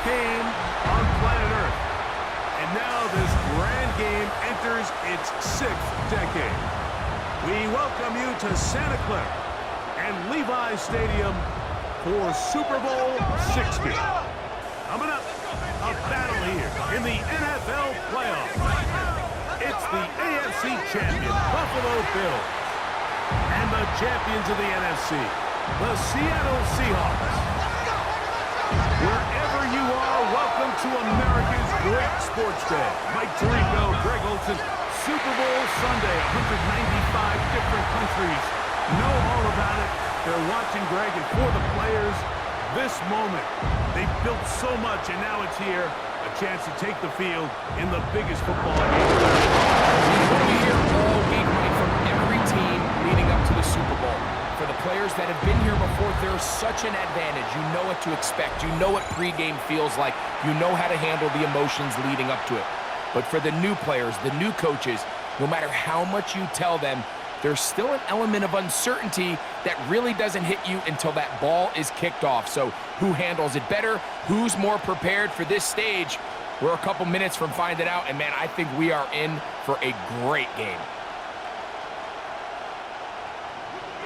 game on planet Earth. And now this grand game enters its 6th decade. We welcome you to Santa Clara and Levi Stadium for Super Bowl 60. Coming up, a battle here in the NFL playoffs. It's the AFC champion Buffalo Bills and the champions of the NFC, the Seattle Seahawks. Wherever you are, welcome to America's great sports day. Mike Tirico, Greg Olson, Super Bowl Sunday, 195 different countries know all about it. They're watching, Greg, and for the players, this moment, they've built so much, and now it's here, a chance to take the field in the biggest football game. We hear all week, Mike, from every team leading up to the Super Bowl. For the players that have been here before, there's such an advantage. You know what to expect. You know what pregame feels like. You know how to handle the emotions leading up to it. But for the new players, the new coaches, no matter how much you tell them, there's still an element of uncertainty that really doesn't hit you until that ball is kicked off. So who handles it better? Who's more prepared for this stage? We're a couple minutes from finding out, and man, I think we are in for a great game.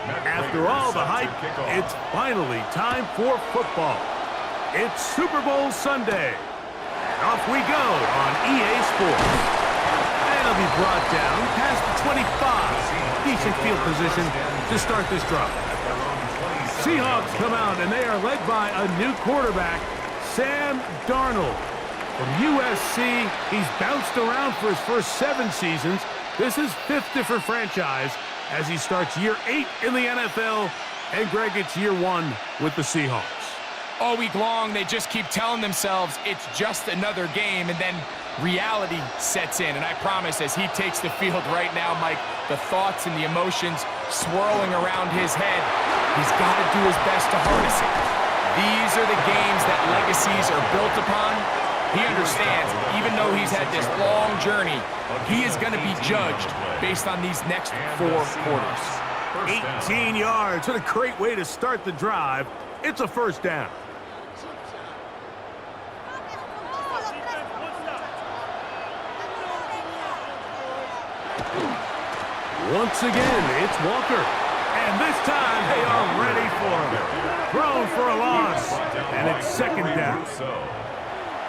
After all the hype, it's finally time for football. It's Super Bowl Sunday. Off we go on EA Sports. And it'll be brought down past the 25. Decent field position to start this drive. Seahawks come out, and they are led by a new quarterback, Sam Darnold. From USC, he's bounced around for his first 7 seasons. This is 5th different franchise as he starts year 8 in the NFL. And Greg, it's year 1 with the Seahawks. All week long, they just keep telling themselves it's just another game, and then reality sets in. And I promise, as he takes the field right now, Mike, the thoughts and the emotions swirling around his head, he's got to do his best to harness it. These are the games that legacies are built upon. He understands, even though he's had this long journey, he is going to be judged based on these next 4 quarters. 18 yards. What a great way to start the drive. It's a first down. Once again, it's Walker. And this time, they are ready for him. Thrown for a loss. And it's second down.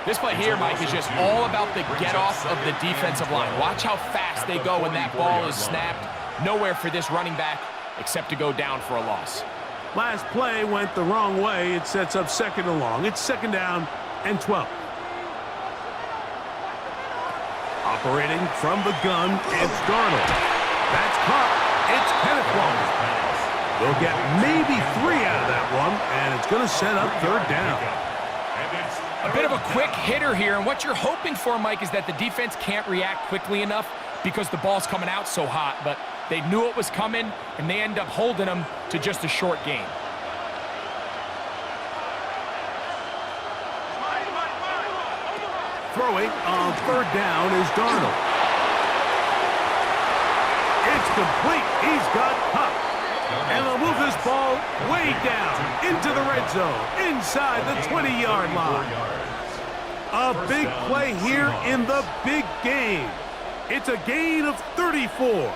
This play here, Mike, is just all about the get-off of the defensive line. Watch how fast they go when that ball is snapped. Nowhere for this running back except to go down for a loss. Last play went the wrong way. It sets up second and long. It's second down and 12. Operating from the gun, it's Darnold. That's caught. It's Kenneth Walker. They'll get maybe 3 out of that one, and it's going to set up third down. A bit of a quick hitter here, and what you're hoping for, Mike, is that the defense can't react quickly enough because the ball's coming out so hot, but they knew it was coming, and they end up holding them to just a short gain. Throwing on third down is Darnold. It's complete. He's got Cup. And they'll move this ball way down into the red zone, inside the 20-yard line. A big play here in the big game. It's a gain of 34.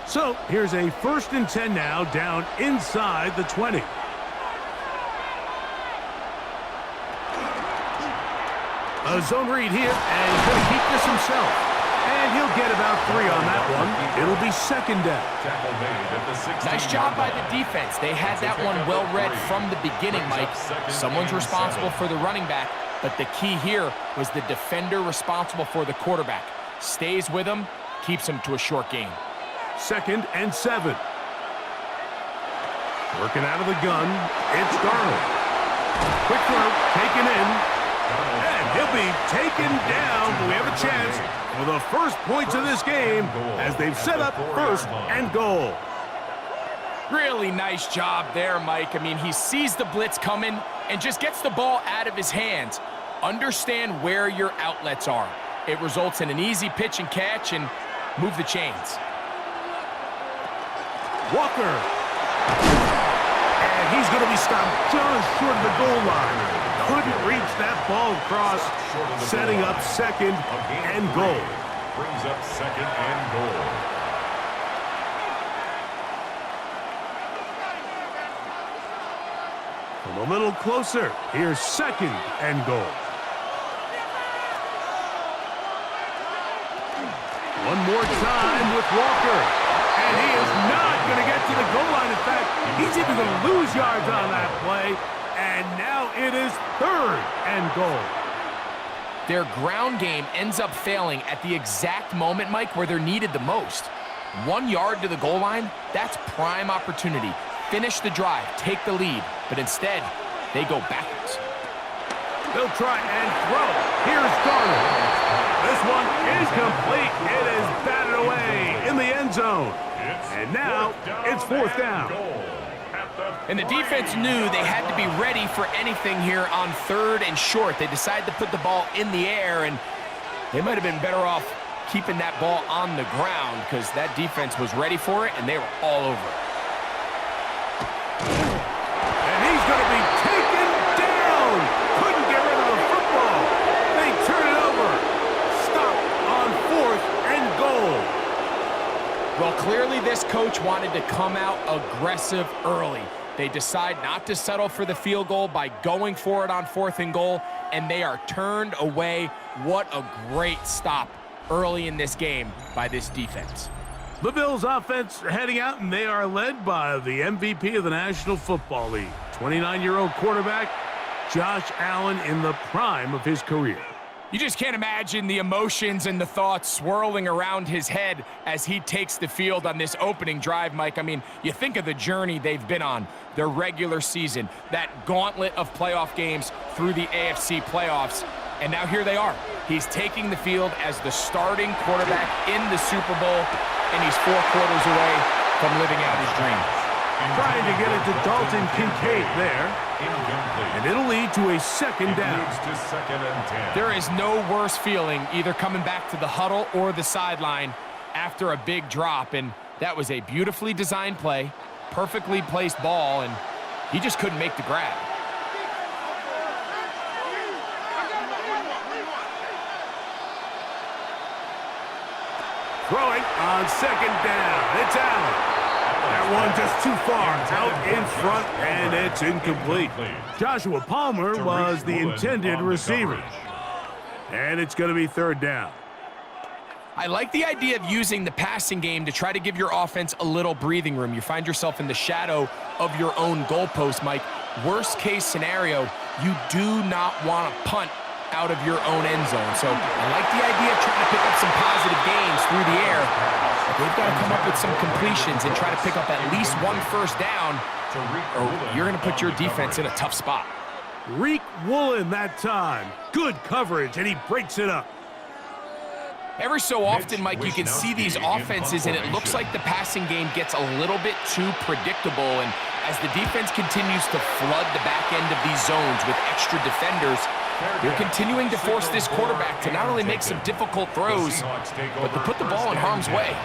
So here's a 1st and 10 now, down inside the 20. A zone read here, and he's going to keep this himself. And he'll get about 3 on that one. It'll be second down. Nice job by the defense. They had that one well read from the beginning, Mike. Someone's responsible for the running back, but the key here was the defender responsible for the quarterback. Stays with him, keeps him to a short gain. 2nd and 7. Working out of the gun, it's Darnold. Quick throw, taken in. And he'll be taken down. We have a chance for the first points of this game as they've set up 1st and goal. Really nice job there, Mike. I mean, he sees the blitz coming and just gets the ball out of his hands. Understand where your outlets are. It results in an easy pitch and catch and move the chains. Walker. And he's going to be stopped just short of the goal line. couldn't reach that ball across, setting up second and goal. Brings up second and goal. From a little closer, here's second and goal. One more time with Walker. And he is not going to get to the goal line. In fact, he's even going to lose yards on that play. And now it is third and goal. Their ground game ends up failing at the exact moment, Mike, where they're needed the most. 1 yard to the goal line, that's prime opportunity. Finish the drive, take the lead. But instead, they go backwards. They'll try and throw. Here's Garner. This one is complete. It is batted away in the end zone. And now it's fourth down. And the defense knew they had to be ready for anything here on third and short. They decided to put the ball in the air, and they might have been better off keeping that ball on the ground because that defense was ready for it, and they were all over it. And he's going to be taken down. Couldn't get rid of the football. They turn it over. Stop on fourth and goal. Well, clearly this coach wanted to come out aggressive early. They decide not to settle for the field goal by going for it on fourth and goal, and they are turned away. What a great stop early in this game by this defense. The Bills offense heading out, and they are led by the MVP of the National Football League, 29-year-old quarterback Josh Allen in the prime of his career. You just can't imagine the emotions and the thoughts swirling around his head as he takes the field on this opening drive, Mike. I mean, you think of the journey they've been on, their regular season, that gauntlet of playoff games through the AFC playoffs, and now here they are. He's taking the field as the starting quarterback in the Super Bowl, and he's 4 quarters away from living out his dream. Trying to get it to Dalton Kincaid there. And it'll lead to a second down. There is no worse feeling either coming back to the huddle or the sideline after a big drop, and that was a beautifully designed play, perfectly placed ball, and he just couldn't make the grab. Throwing on second down. It's Allen. That one just too far out in front, and it's incomplete. Joshua Palmer was the intended receiver. And it's going to be third down. I like the idea of using the passing game to try to give your offense a little breathing room. You find yourself in the shadow of your own goalpost, Mike. Worst case scenario, you do not want to punt out of your own end zone. So I like the idea of trying to pick up some positive gains through the air. They've got to come up with some completions and try to pick up at least 1 first down, or you're going to put your defense in a tough spot. Reek Woolen that time. Good coverage, and he breaks it up. Every so often, Mike, you can see these offenses, and it looks like the passing game gets a little bit too predictable. And as the defense continues to flood the back end of these zones with extra defenders, they're continuing to force this quarterback to not only make some difficult throws, but to put the ball in harm's way.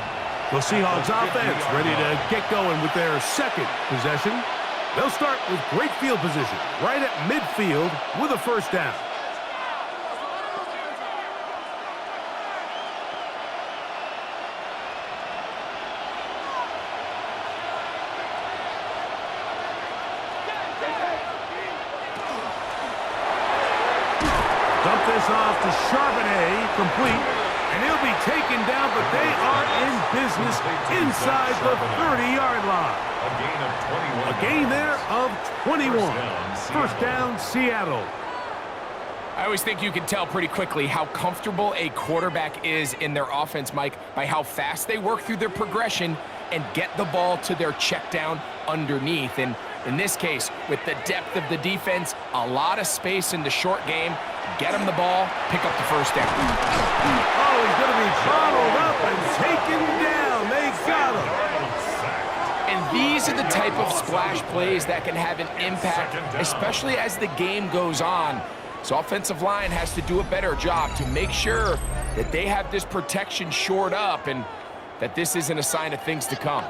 The Seahawks offense ready to get going with their second possession. They'll start with great field position right at midfield with a first down. Dump this off to Charbonnet, complete, and he'll be taken down, but they are in business inside the 30-yard line. A gain there of 21. First down, Seattle. I always think you can tell pretty quickly how comfortable a quarterback is in their offense, Mike, by how fast they work through their progression and get the ball to their check down underneath. And in this case, with the depth of the defense, a lot of space in the short game, get him the ball, pick up the first down. Oh, he's going to be bottled up and taken down. They got him. And these are the type of splash plays that can have an impact, especially as the game goes on. So offensive line has to do a better job to make sure that they have this protection shored up and that this isn't a sign of things to come.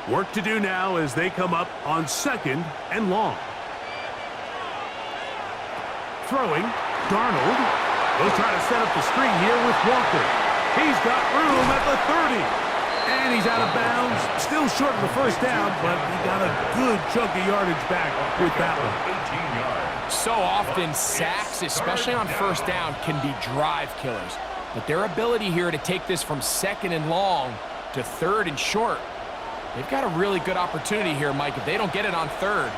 Work to do now as they come up on 2nd and long. Throwing, Darnold. They'll try to set up the screen here with Walker. He's got room at the 30. And he's out of bounds. Still short of the first down, but he got a good chunk of yardage back with that one. 18 yards. So often, sacks, especially on first down, can be drive killers. But their ability here to take this from 2nd and long to 3rd and short, they've got a really good opportunity here, Mike. If they don't get it on 3rd,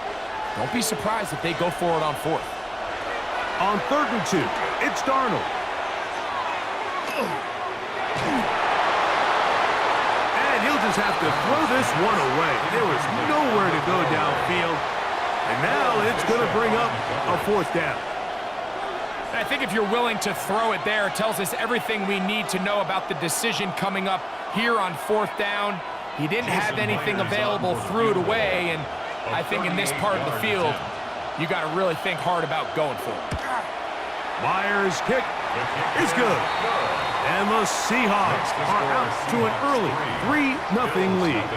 don't be surprised if they go for it on 4th. On 3rd and 2, it's Darnold. And he'll just have to throw this one away. There was nowhere to go downfield. And now it's going to bring up a 4th down. I think if you're willing to throw it there, it tells us everything we need to know about the decision coming up here on 4th down. He didn't have anything available, threw it away, and I think in this part of the field, you got to really think hard about going for it. Myers' kick is good. And the Seahawks are out to an early 3-0 lead.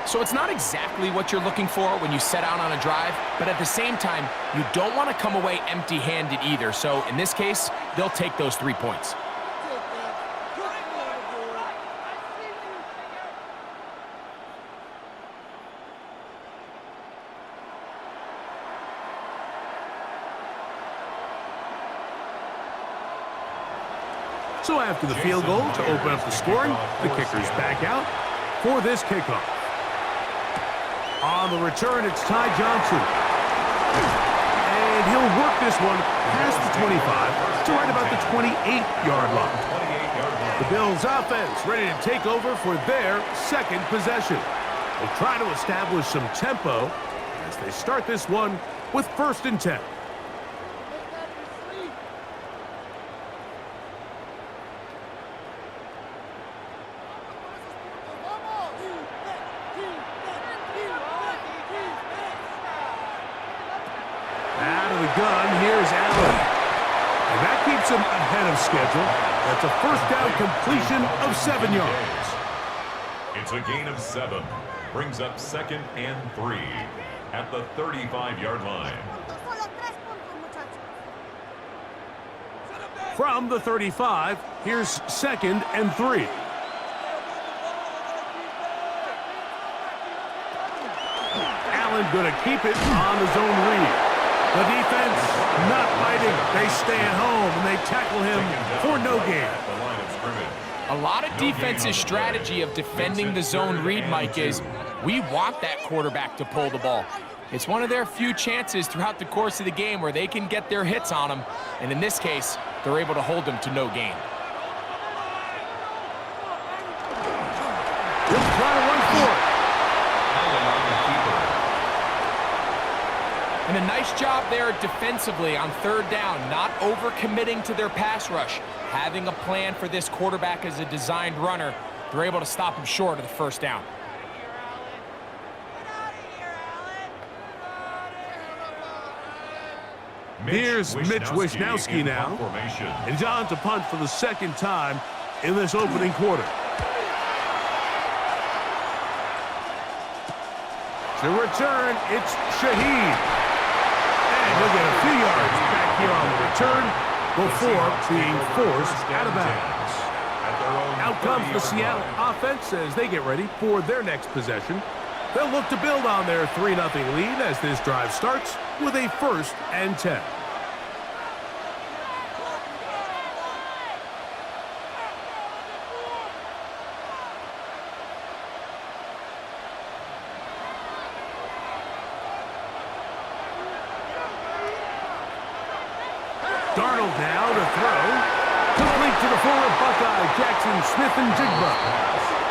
So it's not exactly what you're looking for when you set out on a drive, but at the same time, you don't want to come away empty-handed either. So in this case, they'll take those 3 points. So after the field goal to open up the scoring, the kicker's back out for this kickoff. On the return, it's Ty Johnson. And he'll work this one past the 25 to right about the 28-yard line. The Bills' offense ready to take over for their 2nd possession. They'll try to establish some tempo as they start this one with 1st and 10. Gun, here's Allen. And that keeps him ahead of schedule. That's a 1st down completion of 7 yards. It's a gain of 7. Brings up 2nd and 3 at the 35-yard line. From the 35, here's 2nd and 3. Allen going to keep it on the zone read. The defense not biting. They stay at home, and they tackle him for no gain. A lot of defense's strategy of defending the zone read, Mike, is we want that quarterback to pull the ball. It's one of their few chances throughout the course of the game where they can get their hits on him, and in this case, they're able to hold him to no gain. He'll try to run for it. And a nice job there defensively on 3rd down, not overcommitting to their pass rush. Having a plan for this quarterback as a designed runner, they're able to stop him short of the 1st down. Here's Mitch Wisnowski now. And he's on to punt for the 2nd time in this opening quarter. To return, it's Shaheed. And he'll get a few yards back here on the return before being forced out of bounds. Out comes the Seattle offense as they get ready for their next possession. They'll look to build on their 3-0 lead as this drive starts with a 1st and 10. Darnold now to throw. Complete to the former Buckeye, Jackson Smith-Njigba.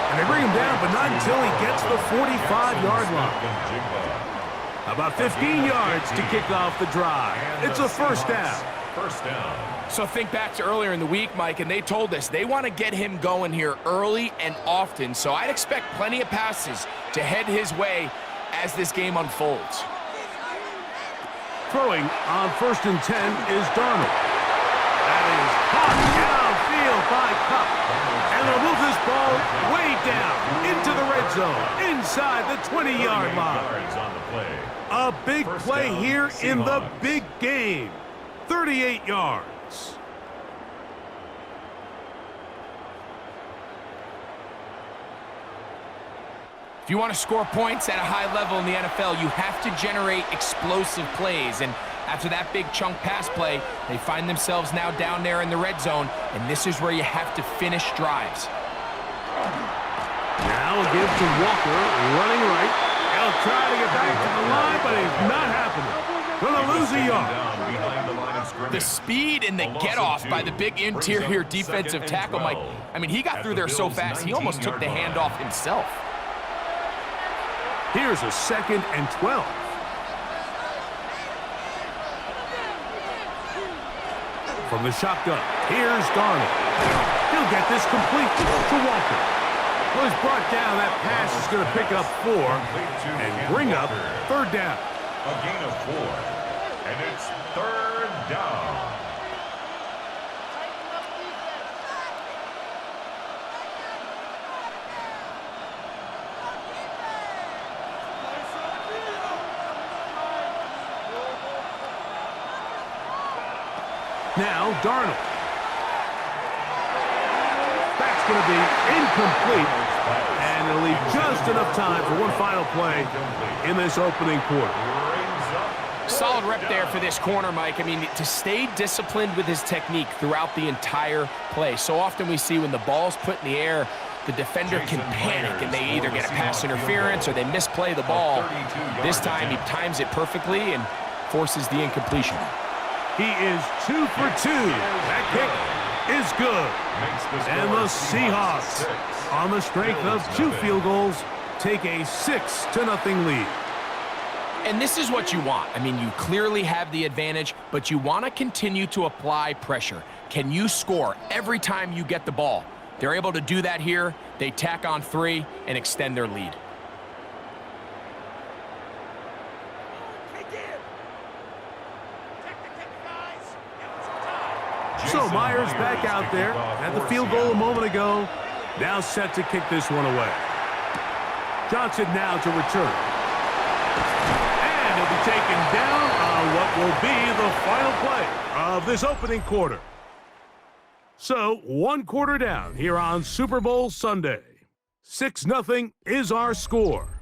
And they bring him down, but not until he gets the 45-yard line. About 15 yards to kick off the drive. It's a 1st down. 1st down. So think back to earlier in the week, Mike, and they told us they want to get him going here early and often. So I'd expect plenty of passes to head his way as this game unfolds. Throwing on 1st and 10 is Darnold. That is caught downfield by Kupp. And they'll move this ball way down into the red zone inside the 20-yard line. On the play. A big First play down, here in the Seahawks. big game. 38 yards. If you want to score points at a high level in the NFL, you have to generate explosive plays. And after that big chunk pass play, they find themselves now down there in the red zone, and this is where you have to finish drives. Now a give to Walker, running right. He'll try to get back to the line, but it's not happening. Gonna lose a yard. Down behind the line of scrimmage. The speed and the get-off by the big interior defensive tackle, Mike. I mean, he got through there so fast, he almost took the handoff himself. Here's a 2nd and 12. From the shotgun, here's Darnold. He'll get this complete to Walker. Well, he's brought down. That pass is going to pick up 4 and bring up 3rd down. A gain of 4. And it's 3rd down. Now, Darnold. That's going to be incomplete. And it'll leave just enough time for one final play in this opening quarter. Solid rep there for this corner, Mike. I mean, to stay disciplined with his technique throughout the entire play. So often we see when the ball's put in the air, the defender can panic and they either get a pass interference or they misplay the ball. This time he times it perfectly and forces the incompletion. He is 2 for 2. That kick is good. And the Seahawks, on the strength of 2 field goals, take a 6-0 lead. And this is what you want. I mean, you clearly have the advantage, but you want to continue to apply pressure. Can you score every time you get the ball? They're able to do that here. They tack on 3 and extend their lead. So Myers back out there at the field goal a moment ago. Now set to kick this one away. Johnson now to return. And he'll be taken down on what will be the final play of this opening quarter. So 1 quarter down here on Super Bowl Sunday. 6-0 is our score.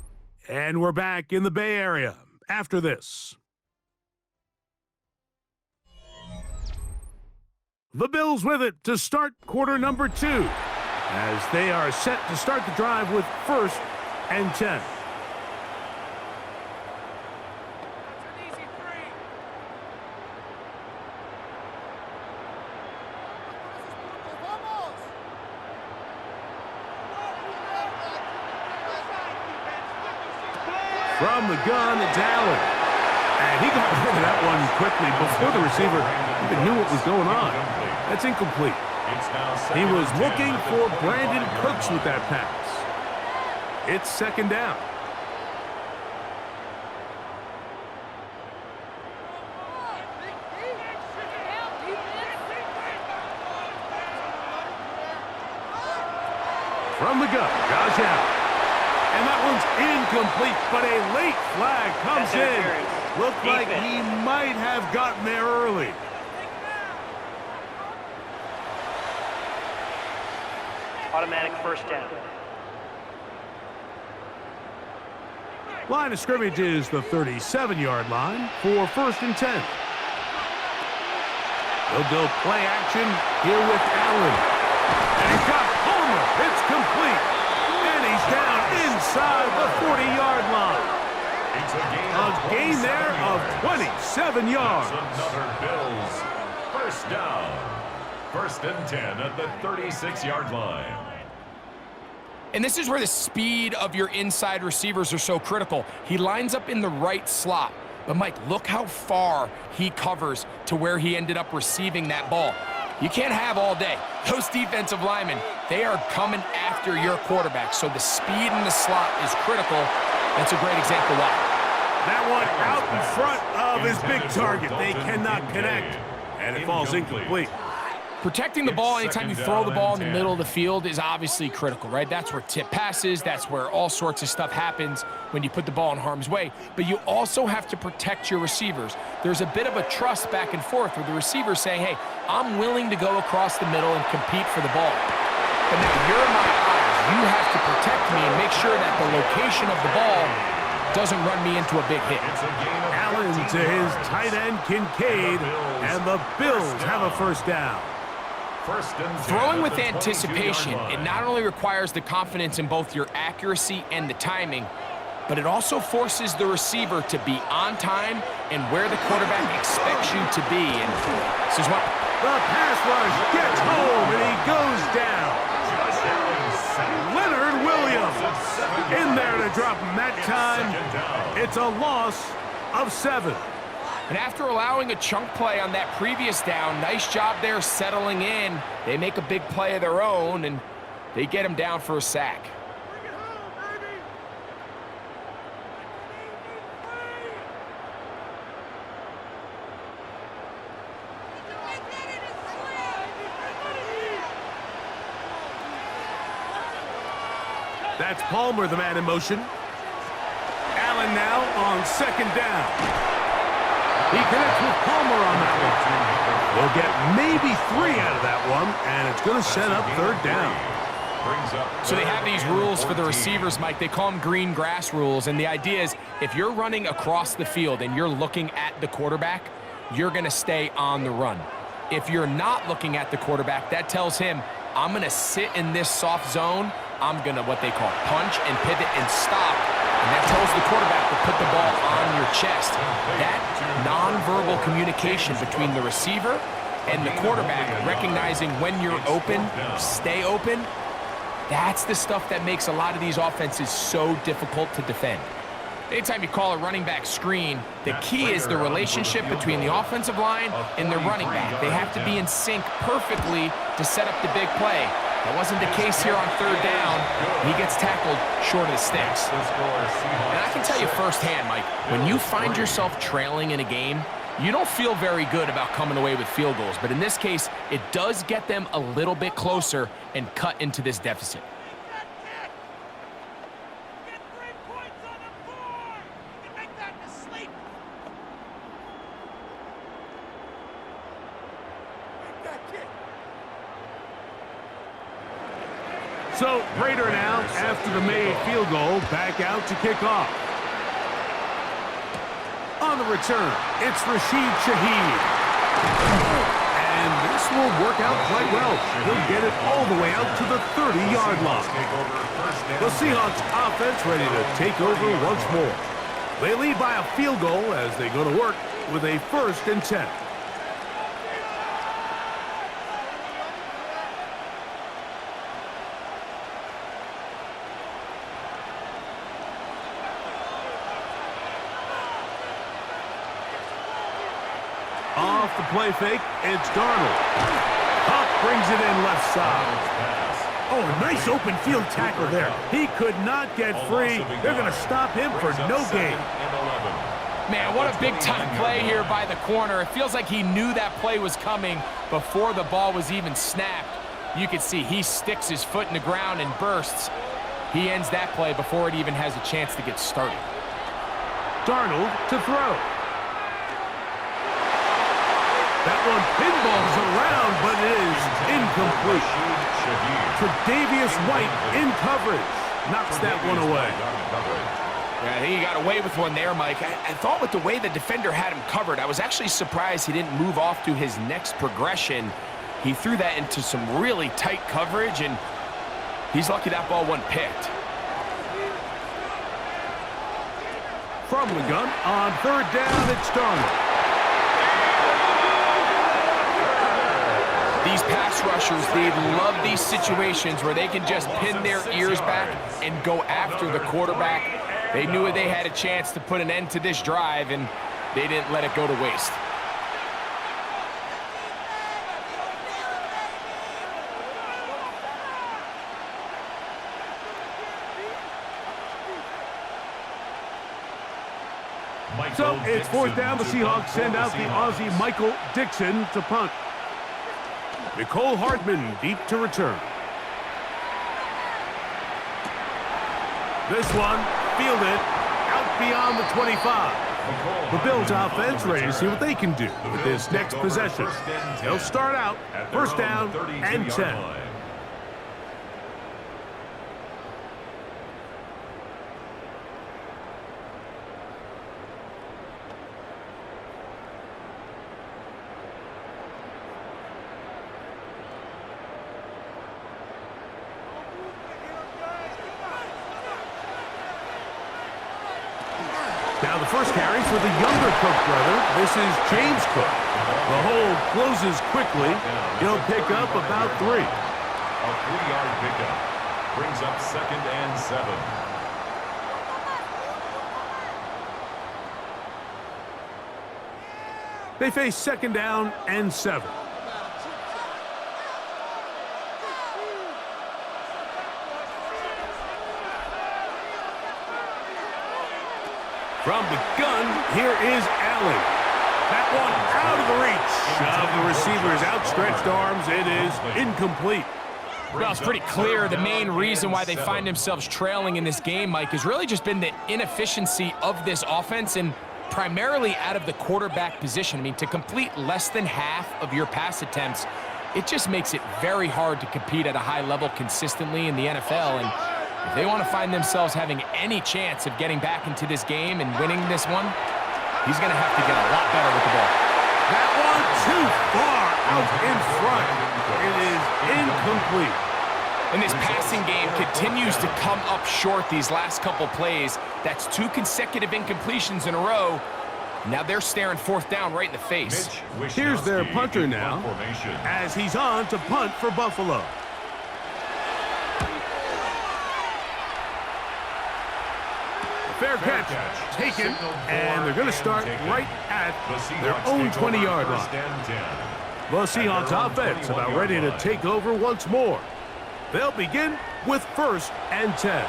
And we're back in the Bay Area after this. The Bills with it to start quarter number 2 as they are set to start the drive with 1st and 10. From the gun, it's Allen. And he got rid of that one quickly before the receiver even knew what was going on. That's incomplete. He was looking for Brandon Cooks with that pass. It's 2nd down. From the gun, Josh Allen. And that one's incomplete, but a late flag comes in. Looked like he might have gotten there early. Automatic 1st down. Line of scrimmage is the 37-yard line for 1st and 10. He'll go play action here with Allen. And he's got Palmer. It's complete. And he's down inside the 40-yard line. A gain there of 27 yards. Another Bills 1st down. 1st and 10 at the 36-yard line. And this is where the speed of your inside receivers are so critical. He lines up in the right slot. But, Mike, look how far he covers to where he ended up receiving that ball. You can't have all day. Those defensive linemen, they are coming after your quarterback. So the speed in the slot is critical. That's a great example why. That one out in front of his big target. They cannot connect. And it falls incomplete. Protecting the ball anytime you throw the ball in the middle of the field is obviously critical, right? That's where tip passes, that's where all sorts of stuff happens when you put the ball in harm's way. But you also have to protect your receivers. There's a bit of a trust back and forth with the receiver saying, hey, I'm willing to go across the middle and compete for the ball. But now you're my eyes. You have to protect me and make sure that the location of the ball doesn't run me into a big hit. Allen to his tight end, Kincaid, and the Bills have a first down. Throwing with anticipation, it not only requires the confidence in both your accuracy and the timing, but it also forces the receiver to be on time and where the quarterback expects you to be. And this is what the pass rush gets home, and he goes down. Leonard Williams in there to drop him that time. It's a loss of 7. And after allowing a chunk play on that previous down, nice job there settling in. They make a big play of their own, and they get him down for a sack. That's Palmer, the man in motion. Allen now on second down. He connects with Palmer on that one. We'll get maybe 3 out of that one, and it's going to set up third down. So they have these rules for the receivers, Mike. They call them green grass rules, and the idea is if you're running across the field and you're looking at the quarterback, you're going to stay on the run. If you're not looking at the quarterback, that tells him, I'm going to sit in this soft zone. I'm going to what they call punch and pivot and stop. And that tells the quarterback to put the ball on your chest. That nonverbal communication between the receiver and the quarterback, recognizing when you're open, stay open, that's the stuff that makes a lot of these offenses so difficult to defend. Anytime you call a running back screen, the key is the relationship between the offensive line and the running back. They have to be in sync perfectly to set up the big play. That wasn't the case here on third down. He gets tackled short of the sticks. And I can tell you firsthand, Mike, when you find yourself trailing in a game, you don't feel very good about coming away with field goals. But in this case, it does get them a little bit closer and cut into this deficit. So Raider now, after the made field goal, back out to kick off. On the return, it's Rashid Shaheed. And this will work out quite well. He'll get it all the way out to the 30-yard line. The Seahawks offense ready to take over once more. They lead by a field goal as they go to work with a 1st and 10. Off the play fake, it's Darnold. Huck brings it in left side. Oh, a nice open field tackle there. He could not get free. They're going to stop him for no gain. Man, what a big-time play here by the corner. It feels like he knew that play was coming before the ball was even snapped. You can see he sticks his foot in the ground and bursts. He ends that play before it even has a chance to get started. Darnold to throw. That one pinballs around, but it is incomplete. Tre'Davious White in coverage. Knocks that one away. Yeah, I think he got away with one there, Mike. I thought with the way the defender had him covered, I was actually surprised he didn't move off to his next progression. He threw that into some really tight coverage, and he's lucky that ball wasn't picked. From the gun, on third down, it's Darnold. These pass rushers, they love these situations where they can just pin their ears back and go after the quarterback. They knew they had a chance to put an end to this drive, and they didn't let it go to waste. So it's 4th down. The Seahawks send out the Aussie Michael Dixon to punt. Nicole Hardman deep to return. This one, fielded, out beyond the 25. The Bills offense ready to see what they can do with this next possession. They'll start out first down and 10. Now the first carry for the younger Cook brother. This is James Cook. The hole closes quickly. He'll pick up about 3. A 3-yard pickup brings up 2nd and 7. They face 2nd down and 7. From the gun, here is Allen. That one out of the reach of the receiver's outstretched arms. It is incomplete. Well, it's pretty clear the main reason why they find themselves trailing in this game, Mike, has really just been the inefficiency of this offense and primarily out of the quarterback position. I mean, to complete less than half of your pass attempts, it just makes it very hard to compete at a high level consistently in the NFL. And if they want to find themselves having any chance of getting back into this game and winning this one, he's going to have to get a lot better with the ball. That one too far out in front. It is incomplete. And this passing game continues to come up short these last couple plays. That's 2 consecutive incompletions in a row. Now they're staring 4th down right in the face. Here's their punter now as he's on to punt for Buffalo. Fair catch taken, and they're going to start right at their own 20-yard line. The Seahawks offense about ready to take over once more. They'll begin with 1st and 10.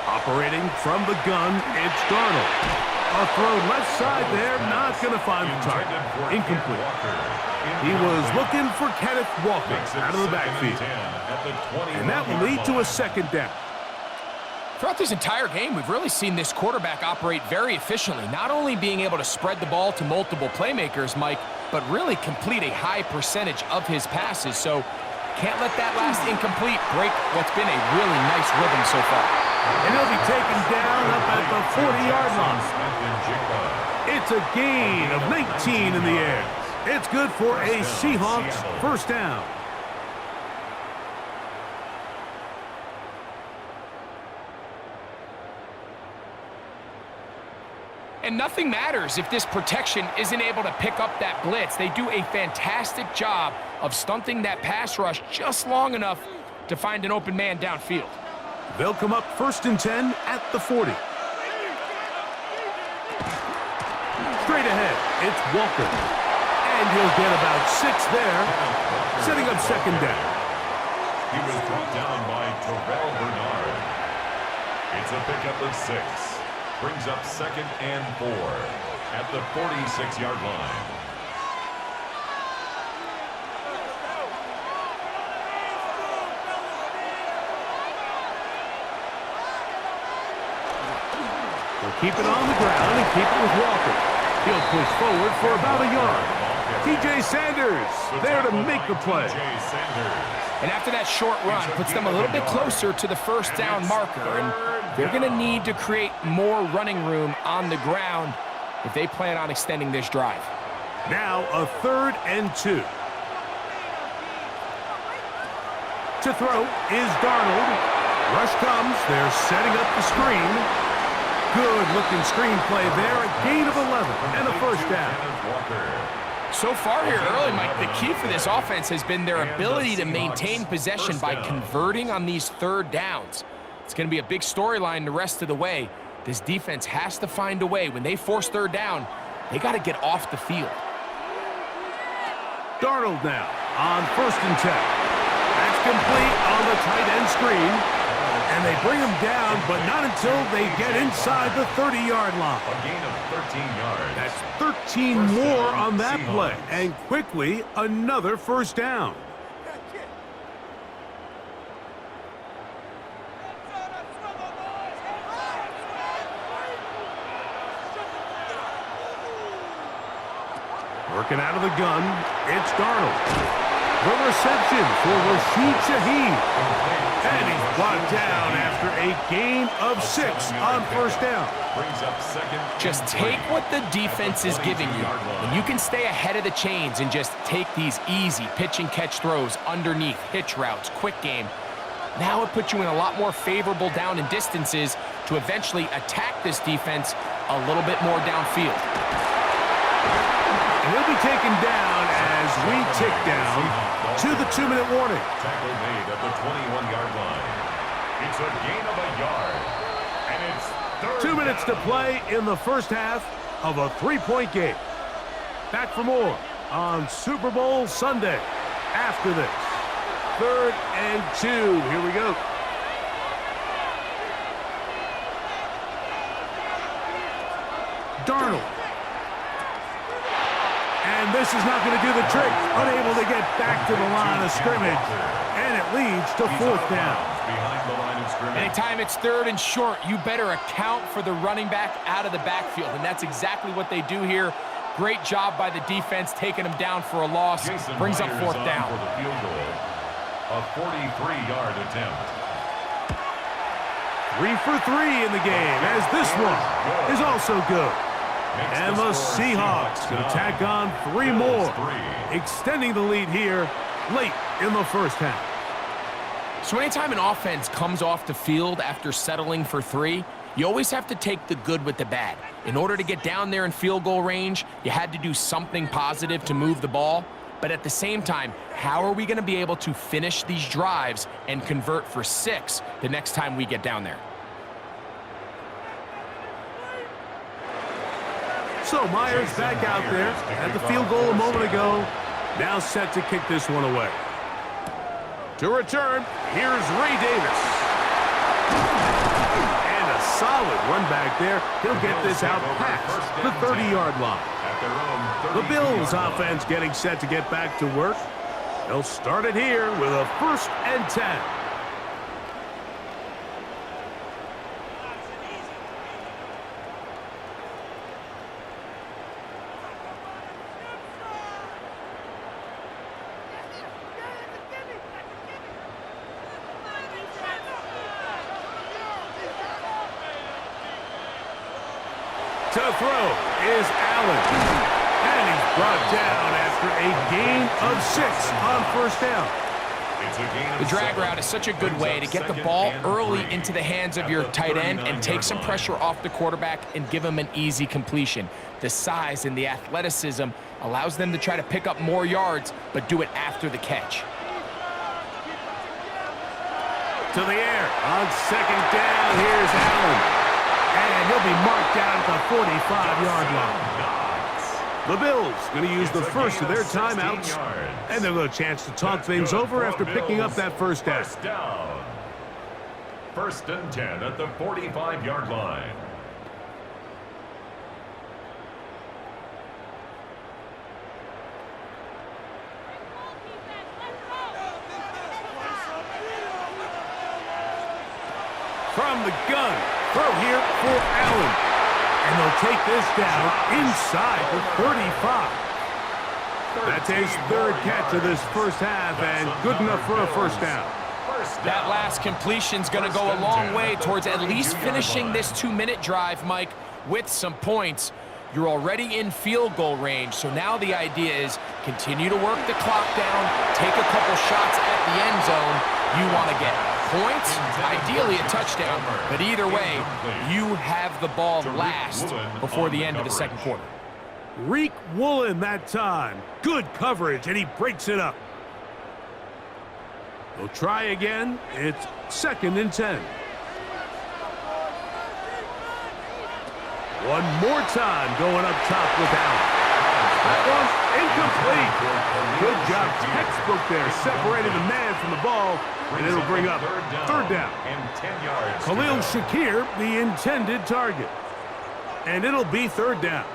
Operating from the gun, it's Darnold. A throw left side there, not going to find the target. Incomplete. He was looking for Kenneth Walker out of the backfield. And that will lead to a 2nd down. Throughout this entire game, we've really seen this quarterback operate very efficiently, not only being able to spread the ball to multiple playmakers, Mike, but really complete a high percentage of his passes. So can't let that last incomplete break what's been a really nice rhythm so far. And he'll be taken down up at the 40-yard line. It's a gain of 19 in the air. It's good for a Seahawks 1st down. And nothing matters if this protection isn't able to pick up that blitz. They do a fantastic job of stunting that pass rush just long enough to find an open man downfield. They'll come up 1st and 10 at the 40. Straight ahead, it's Walker. And he'll get about 6 there, setting up 2nd down. He was brought down by Terrell Bernard. It's a pickup of 6. Brings up 2nd and 4 at the 46-yard line. Keep it on the ground and keep it with Walker. He'll push forward for about a yard. TJ Sanders there to make the play. And after that short run, puts them a little bit closer to the 1st down marker. And they're going to need to create more running room on the ground if they plan on extending this drive. Now a 3rd and 2. To throw is Darnold. Rush comes. They're setting up the screen. Good-looking screenplay there. A gain of 11 and a 1st down. So far here early, Mike, the key for this offense has been their ability to maintain possession by converting on these 3rd downs. It's going to be a big storyline the rest of the way. This defense has to find a way. When they force 3rd down, they got to get off the field. Darnold now on 1st and 10. That's complete on the tight end screen. And they bring him down, but not until they get inside the 30-yard line. A gain of 13 yards. That's 13 more on that play. And quickly, another first down. Working out of the gun, it's Darnold. The reception for Rashid Shaheed. And he's brought down after a gain of 6 on first down. Brings up second. Just take what the defense is giving you. When you can stay ahead of the chains and just take these easy pitch and catch throws underneath, hitch routes, quick game, now it puts you in a lot more favorable down and distances to eventually attack this defense a little bit more downfield. And he'll be taken down as we tick down to the 2-minute warning. Tackle made at the 21-yard line. It's a gain of a yard. And it's third 2 minutes to down. play in the first half of a 3-point game. Back for more on Super Bowl Sunday after this. 3rd and 2. Here we go. Darnold. And this is not going to do the trick. Unable to get back to the line of scrimmage. And it leads to 4th down. Behind the line of scrimmage. Anytime it's 3rd and short, you better account for the running back out of the backfield. And that's exactly what they do here. Great job by the defense taking them down for a loss. Jason Brings up Myers 4th on down. for the field goal. A 43-yard attempt. 3 for 3 in the game, as this one is also good. And the Seahawks can tack on 3 more, extending the lead here late in the first half. So anytime an offense comes off the field after settling for 3, you always have to take the good with the bad. In order to get down there in field goal range, you had to do something positive to move the ball. But at the same time, how are we going to be able to finish these drives and convert for 6 the next time we get down there? So Myers back out there at the field goal a moment ago. Now set to kick this one away. To return, here's Ray Davis. And a solid run back there. He'll get this out past the 30-yard line. The Bills offense getting set to get back to work. They'll start it here with a 1st and 10. To throw is Allen. And he's brought down after a gain of 6 on first down. The drag route is such a good way to get the ball early into the hands of your tight end and take some pressure off the quarterback and give him an easy completion. The size and the athleticism allows them to try to pick up more yards, but do it after the catch. To the air on 2nd down. Here's Allen. And he'll be marked down at the 45-yard line. The Bills going to use the first of their timeouts. And they'll have a chance to talk things over after picking up that first down. 1st and 10 at the 45-yard line. From the gun. Throw here for Allen. And they'll take this down inside the 35. That's his 3rd catch of this first half and good enough for a first down. That last completion's going to go a long way towards at least finishing this 2-minute drive, Mike, with some points. You're already in field goal range, so now the idea is continue to work the clock down, take a couple shots at the end zone. You want to get points, ideally a touchdown, but either way, you have the ball last before the end of the 2nd quarter. Reek Woolen that time. Good coverage, and he breaks it up. We'll try again. It's 2nd and 10. One more time going up top with Allen. That one's incomplete. Good job, textbook there, separating the man from the ball, and it'll bring up third down. And 10 yards. Khalil Shakir, the intended target. And it'll be third down.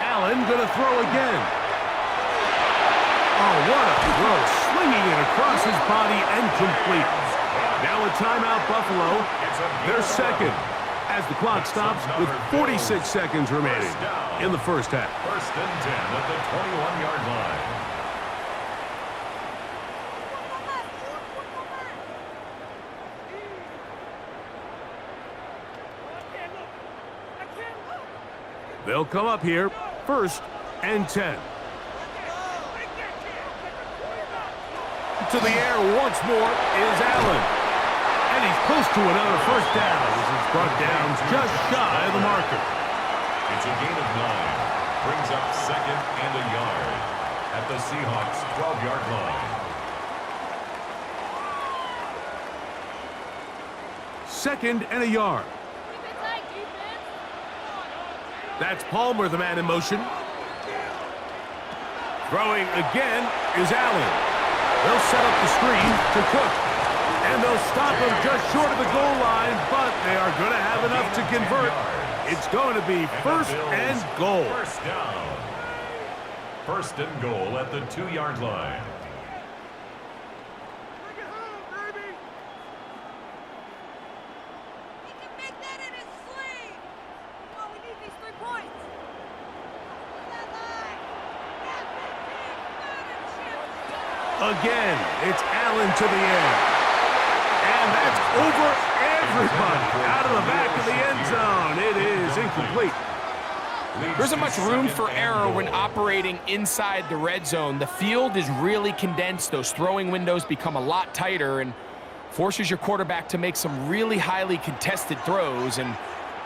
Allen going to throw again. Oh, what a throw. Slinging it across his body and complete. Now a timeout, Buffalo. They're second as the clock stops with 46 seconds remaining in the first half. First and 10 at the 21-yard line. They'll come up here, first and 10. To the air once more is Allen. And he's close to another first down. This is brought down just shy of the marker. It's a gain of 9. Brings up second and a yard at the Seahawks' 12-yard line. Second and a yard. That's Palmer, the man in motion. Throwing again is Allen. They'll set up the screen to Cook. And they'll stop him just short of the goal line, but they are going to have enough to convert. It's going to be first and goal. First down. First and goal at the 2-yard line. Again, it's Allen to the air. And that's over everybody out of the back of the end zone. It is incomplete. There isn't much room for error when operating inside the red zone. The field is really condensed. Those throwing windows become a lot tighter and forces your quarterback to make some really highly contested throws. And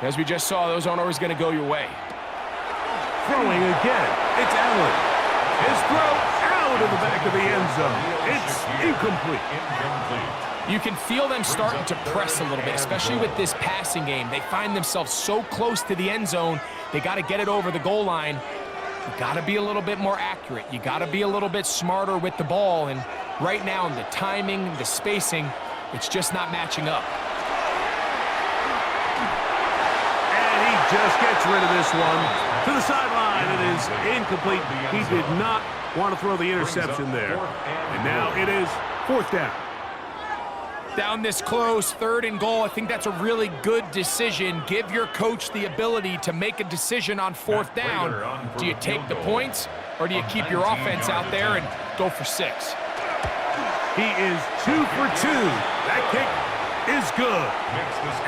as we just saw, those aren't always going to go your way. Throwing again. It's Allen. His throw out of the back of the end zone. It's incomplete. You can feel them starting to press a little bit, especially with this passing game. They find themselves so close to the end zone, they got to get it over the goal line. You got to be a little bit more accurate. You got to be a little bit smarter with the ball. And right now, in the timing, the spacing, it's just not matching up. And he just gets rid of this one. To the sideline, it is incomplete. He did not want to throw the interception there. And now it is fourth down. Down this close, third and goal, I think that's a really good decision. Give your coach the ability to make a decision on fourth down. Do you take the points, or do you keep your offense out there and go for 6? He is 2 for 2. That kick is good.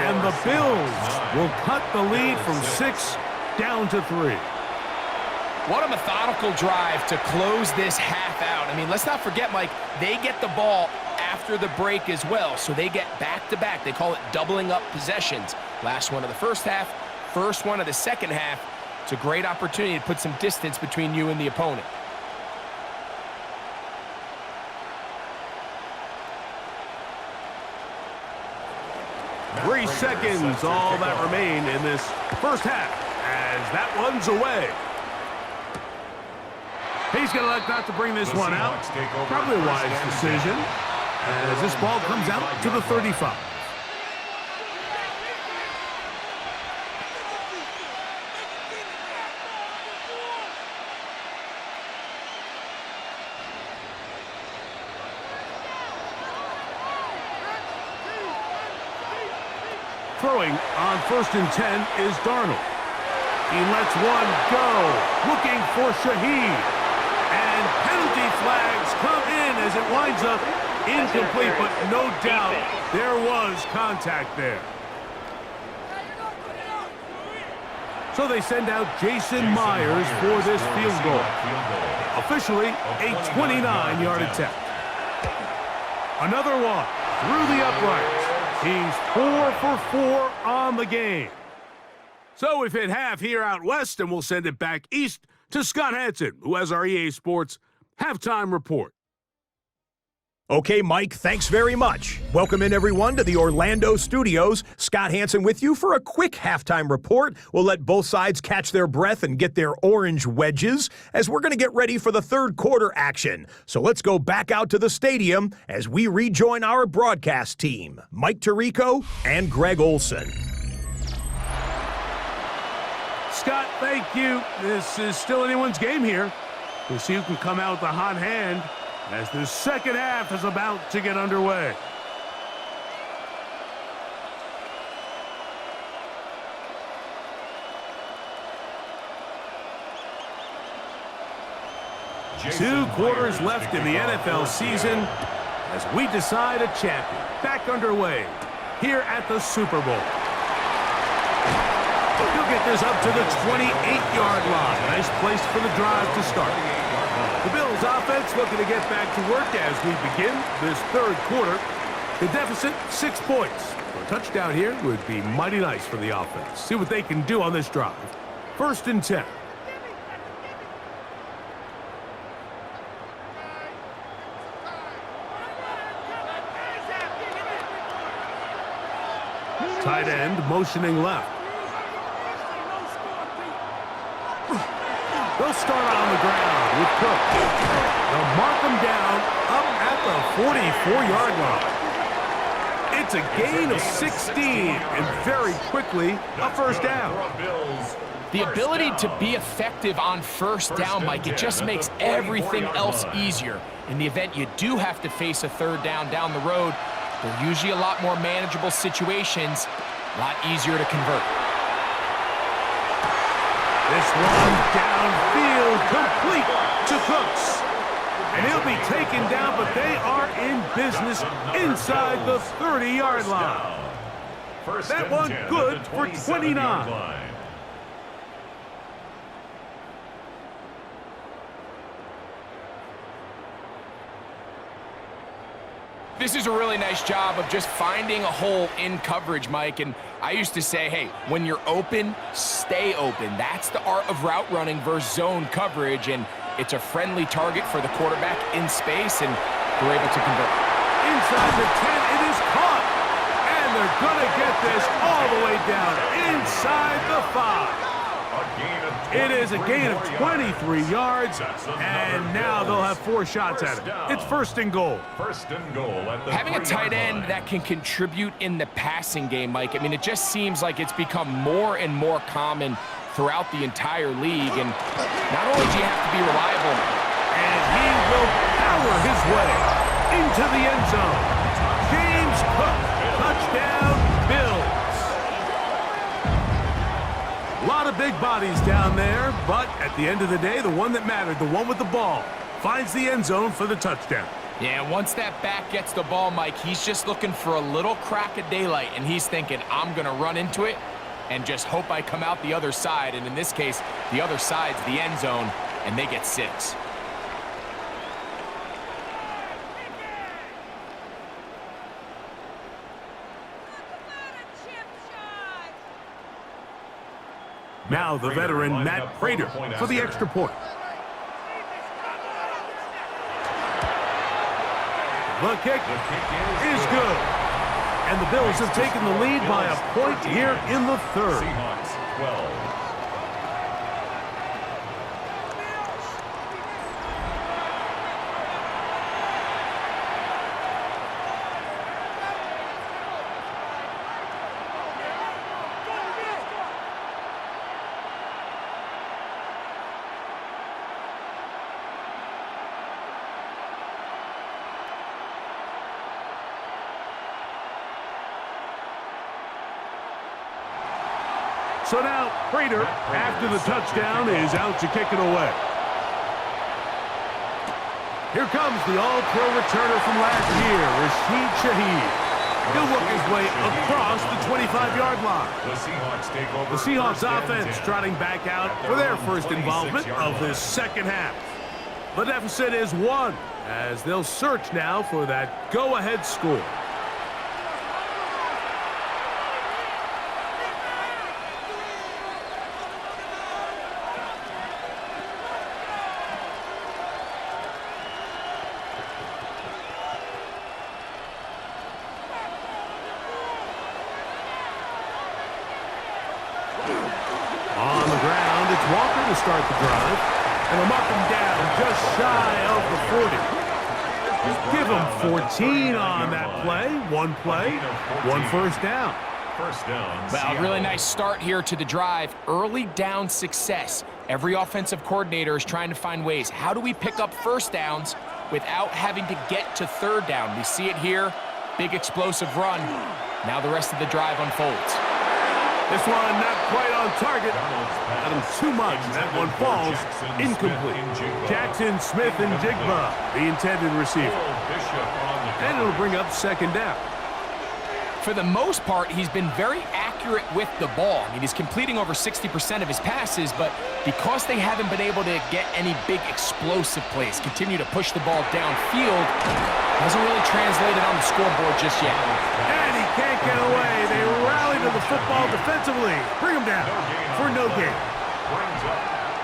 And the Bills will cut the lead from 6 down to 3. What a methodical drive to close this half out. I mean, let's not forget, Mike, they get the ball after the break as well, so they get back-to-back. They call it doubling up possessions. Last one of the first half, first one of the second half. It's a great opportunity to put some distance between you and the opponent. Three seconds, all that remain in this first half, as that one's away. He's going to elect not to bring this one out. Probably a wise decision, as this ball comes out to the 35. Throwing on first and 10 is Darnold. He lets one go, looking for Shaheed. And penalty flags come in as it winds up incomplete, but no doubt there was contact there. So they send out Jason Myers for this field goal. Officially a 29-yard attempt. Another one through the uprights. He's 4 for 4 on the game. So we've hit half here out west, and we'll send it back east to Scott Hansen, who has our EA Sports halftime report. Okay, Mike, thanks very much. Welcome in, everyone, to the Orlando studios. Scott Hansen with you for a quick halftime report. We'll let both sides catch their breath and get their orange wedges as we're going to get ready for the third quarter action. So let's go back out to the stadium as we rejoin our broadcast team, Mike Tirico and Greg Olson. Scott, thank you. This is still anyone's game here. We'll see who can come out with a hot hand as the second half is about to get underway. Two quarters left in the NFL season as we decide a champion. Back underway here at the Super Bowl. He'll get this up to the 28-yard line. Nice place for the drive to start. The Bills offense looking to get back to work as we begin this third quarter. The deficit, 6 points. A touchdown here would be mighty nice for the offense. See what they can do on this drive. 1st and 10. Tight end motioning left. They'll start on the ground with Cook. They'll mark them down up at the 44-yard line. It's a gain of 16, and very quickly, a first down. The ability to be effective on first down, Mike, it just makes everything else easier. In the event you do have to face a third down the road, they're usually a lot more manageable situations, a lot easier to convert. This one downfield, complete to Cooks. And he'll be taken down, but they are in business inside the 30-yard line. That one good for 29. This is a really nice job of just finding a hole in coverage, Mike. And I used to say, hey, when you're open, stay open. That's the art of route running versus zone coverage. And it's a friendly target for the quarterback in space, and they're able to convert. Inside the 10, it is caught. And they're going to get this all the way down inside the 5. It is a gain of 23 yards, and now they'll have 4 shots at it. It's 1st and goal. Having a tight end that can contribute in the passing game, Mike, I mean, it just seems like it's become more and more common throughout the entire league. And not only do you have to be reliable, and he will power his way into the end zone. James Cook, touchdown, Bills. A lot of big bodies down there, but at the end of the day, the one that mattered, the one with the ball, finds the end zone for the touchdown. Yeah, once that back gets the ball, Mike, he's just looking for a little crack of daylight, and he's thinking, I'm going to run into it and just hope I come out the other side. And in this case, the other side's the end zone, and they get 6. Now the veteran Matt Prater for the extra point. The kick is good. And the Bills have taken the lead by a point here in the third. Seahawks 12. So now Prater, after the touchdown, is out to kick it away. Here comes the all-pro returner from last year, Rashid Shaheed. He'll work his way across the 25-yard line. The Seahawks offense trotting back out for their first involvement of this second half. The deficit is 1, as they'll search now for that go-ahead score. Walker to start the drive, and they'll mark him down just shy of the 40. Give him 14 on that play. One first down. First down. Well, a really nice start here to the drive. Early down success. Every offensive coordinator is trying to find ways. How do we pick up first downs without having to get to third down? We see it here. Big explosive run. Now the rest of the drive unfolds. This one not quite on target. Got him too much. That one falls incomplete. Jackson, Smith, and Jigba, the intended receiver. And it'll bring up second down. For the most part, he's been very accurate with the ball. I mean, he's completing over 60% of his passes, but because they haven't been able to get any big explosive plays, continue to push the ball downfield, hasn't really translated on the scoreboard just yet. And he can't get away. They rally to the football defensively. Bring him down for no gain.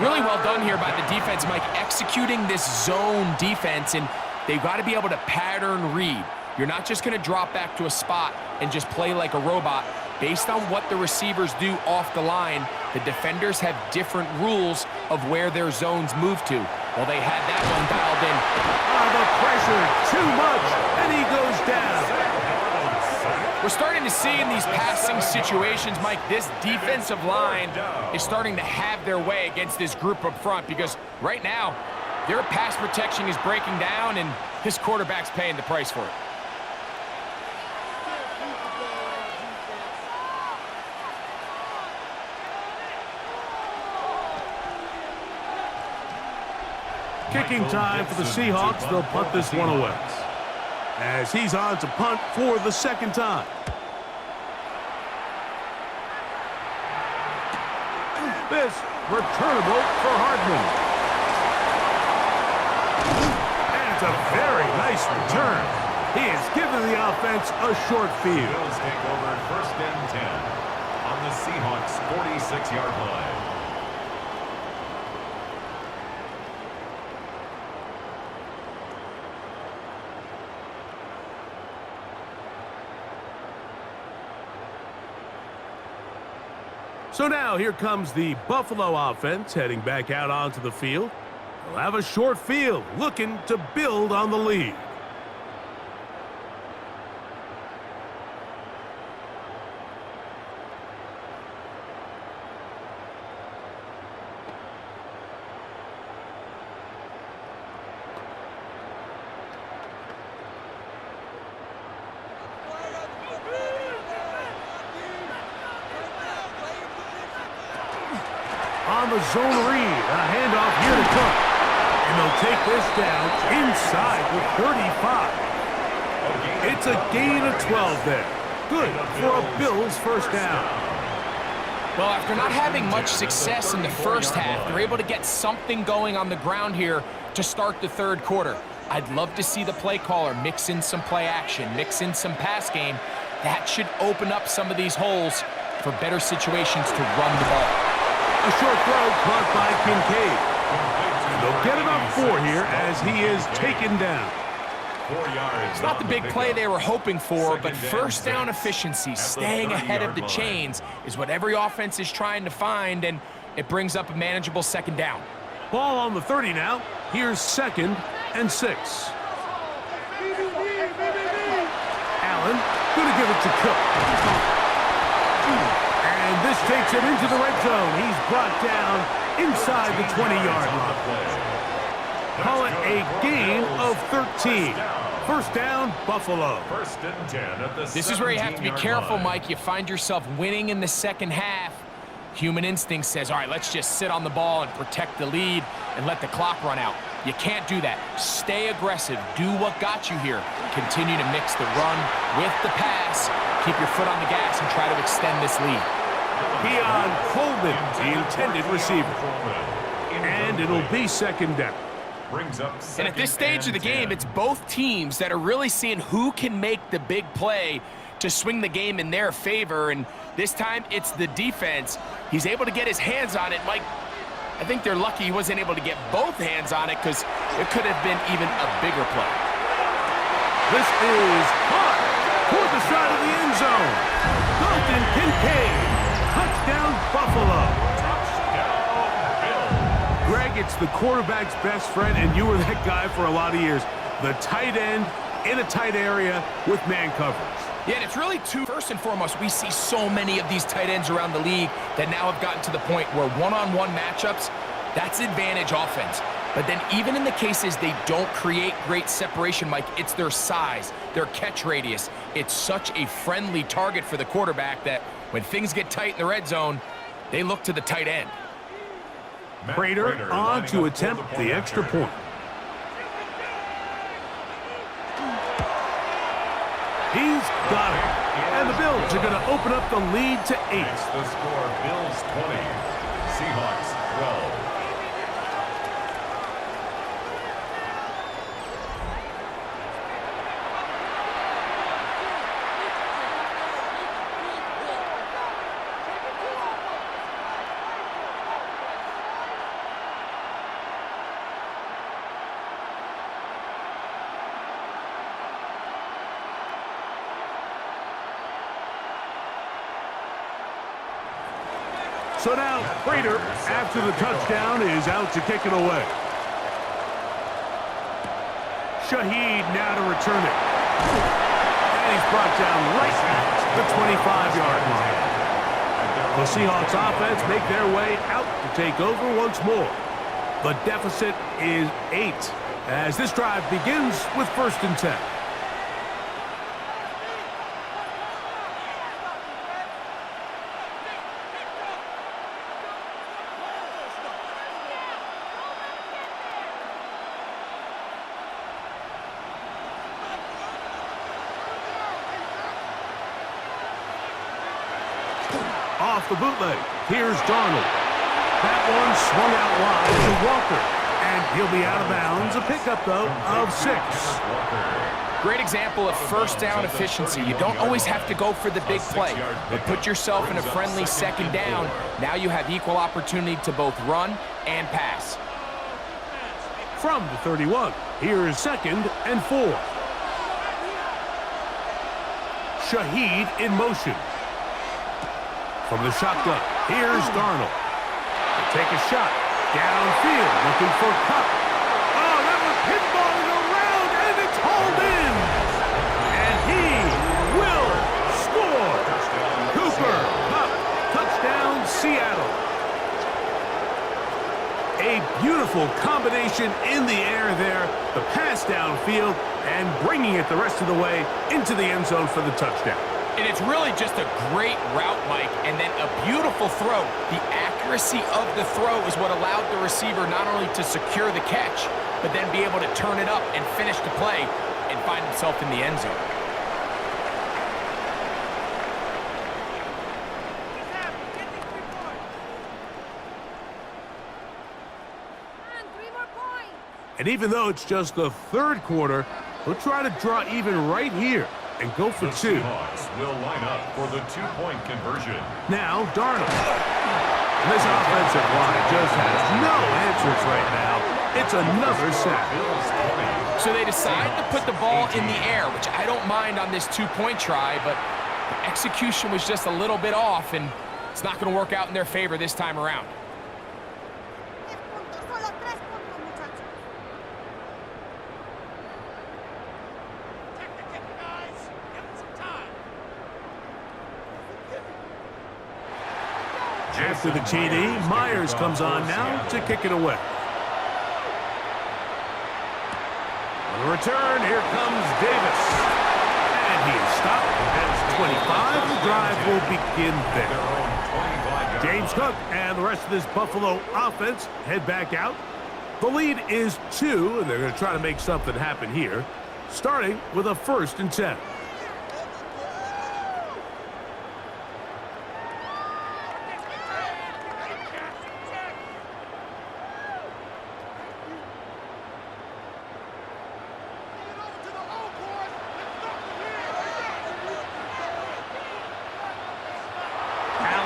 Really well done here by the defense, Mike, executing this zone defense, and they've got to be able to pattern read. You're not just going to drop back to a spot and just play like a robot. Based on what the receivers do off the line, the defenders have different rules of where their zones move to. Well, they had that one dialed in. The pressure, too much, and he goes down. We're starting to see in these passing situations, Mike, this defensive line is starting to have their way against this group up front because right now, their pass protection is breaking down and his quarterback's paying the price for it. Kicking time for the Seahawks. They'll punt this one away. As he's on to punt for the second time. This returnable for Hardman. And it's a very nice return. He has given the offense a short field. Bills take over first and 10 on the Seahawks' 46-yard line. So now here comes the Buffalo offense heading back out onto the field. They'll have a short field looking to build on the lead. On the zone read, a handoff here to Cook. And they'll take this down inside the 35. It's a gain of 12 there. Good for a Bills first down. Well, after not having much success in the first half, they're able to get something going on the ground here to start the third quarter. I'd love to see the play caller mix in some play action, mix in some pass game. That should open up some of these holes for better situations to run the ball. A short throw caught by Kincaid. And they'll get it up 4 here as he is taken down. 4 yards. It's not the big play they were hoping for, but first down efficiency, staying ahead of the chains is what every offense is trying to find, and it brings up a manageable second down. Ball on the 30 now. Here's 2nd and 6. Allen going to give it to Cook. And this takes him into the red zone. He's brought down inside the 20-yard line. Call it a gain of 13. First down, Buffalo. First and 10 at the This is where you have to be careful, line. Mike. You find yourself winning in the second half. Human instinct says, all right, let's just sit on the ball and protect the lead and let the clock run out. You can't do that. Stay aggressive. Do what got you here. Continue to mix the run with the pass. Keep your foot on the gas and try to extend this lead. Keon Coleman, the intended receiver. And it'll be second down. Brings up And at this stage of the game, it's both teams that are really seeing who can make the big play to swing the game in their favor. And this time, it's the defense. He's able to get his hands on it. Mike, I think they're lucky he wasn't able to get both hands on it because it could have been even a bigger play. This is caught toward the side of the end zone. Dalton Kincaid. Touchdown, Buffalo. Mike, it's the quarterback's best friend, and you were that guy for a lot of years. The tight end in a tight area with man coverage. Yeah, and it's really first and foremost, we see so many of these tight ends around the league that now have gotten to the point where one-on-one matchups, that's advantage offense. But then even in the cases they don't create great separation, Mike, it's their size, their catch radius. It's such a friendly target for the quarterback that when things get tight in the red zone, they look to the tight end. Prater on to attempt the extra point. He's got it. And the Bills are going to open up the lead to 8. It's the score, Bills 20, Seahawks 12. So now, Prater, after the touchdown, is out to kick it away. Shaheed now to return it. And he's brought down right at the 25-yard line. The Seahawks offense make their way out to take over once more. The deficit is 8 as this drive begins with 1st and 10. Off the bootleg, here's Darnold. That one swung out wide to Walker, and he'll be out of bounds. A pickup, though, of 6. Great example of first down efficiency. You don't always have to go for the big play, but put yourself in a friendly 2nd down. Now you have equal opportunity to both run and pass. From the 31, here is 2nd and 4. Shaheed in motion. From the shotgun, here's Darnold. They take a shot. Downfield, looking for Cup. Oh, that was pinballing around, and it's hauled in. And he will score. Cooper Cup, touchdown, Seattle. A beautiful combination in the air there. The pass downfield and bringing it the rest of the way into the end zone for the touchdown. And it's really just a great route, Mike, and then a beautiful throw. The accuracy of the throw is what allowed the receiver not only to secure the catch, but then be able to turn it up and finish the play and find himself in the end zone. And even though it's just the 3rd quarter, he'll try to draw even right here and go for 2. The Seahawks will line up for the 2-point conversion. Now, Darnold. And this offensive line just has no answers right now. It's another sack. So they decide to put the ball in the air, which I don't mind on this 2-point try, but the execution was just a little bit off, and it's not going to work out in their favor this time around. After the TD, Myers comes on now to kick it away. On the return, here comes Davis. And he is stopped at 25. The drive will begin there. James Cook and the rest of this Buffalo offense head back out. The lead is 2, and they're going to try to make something happen here, starting with a 1st and 10.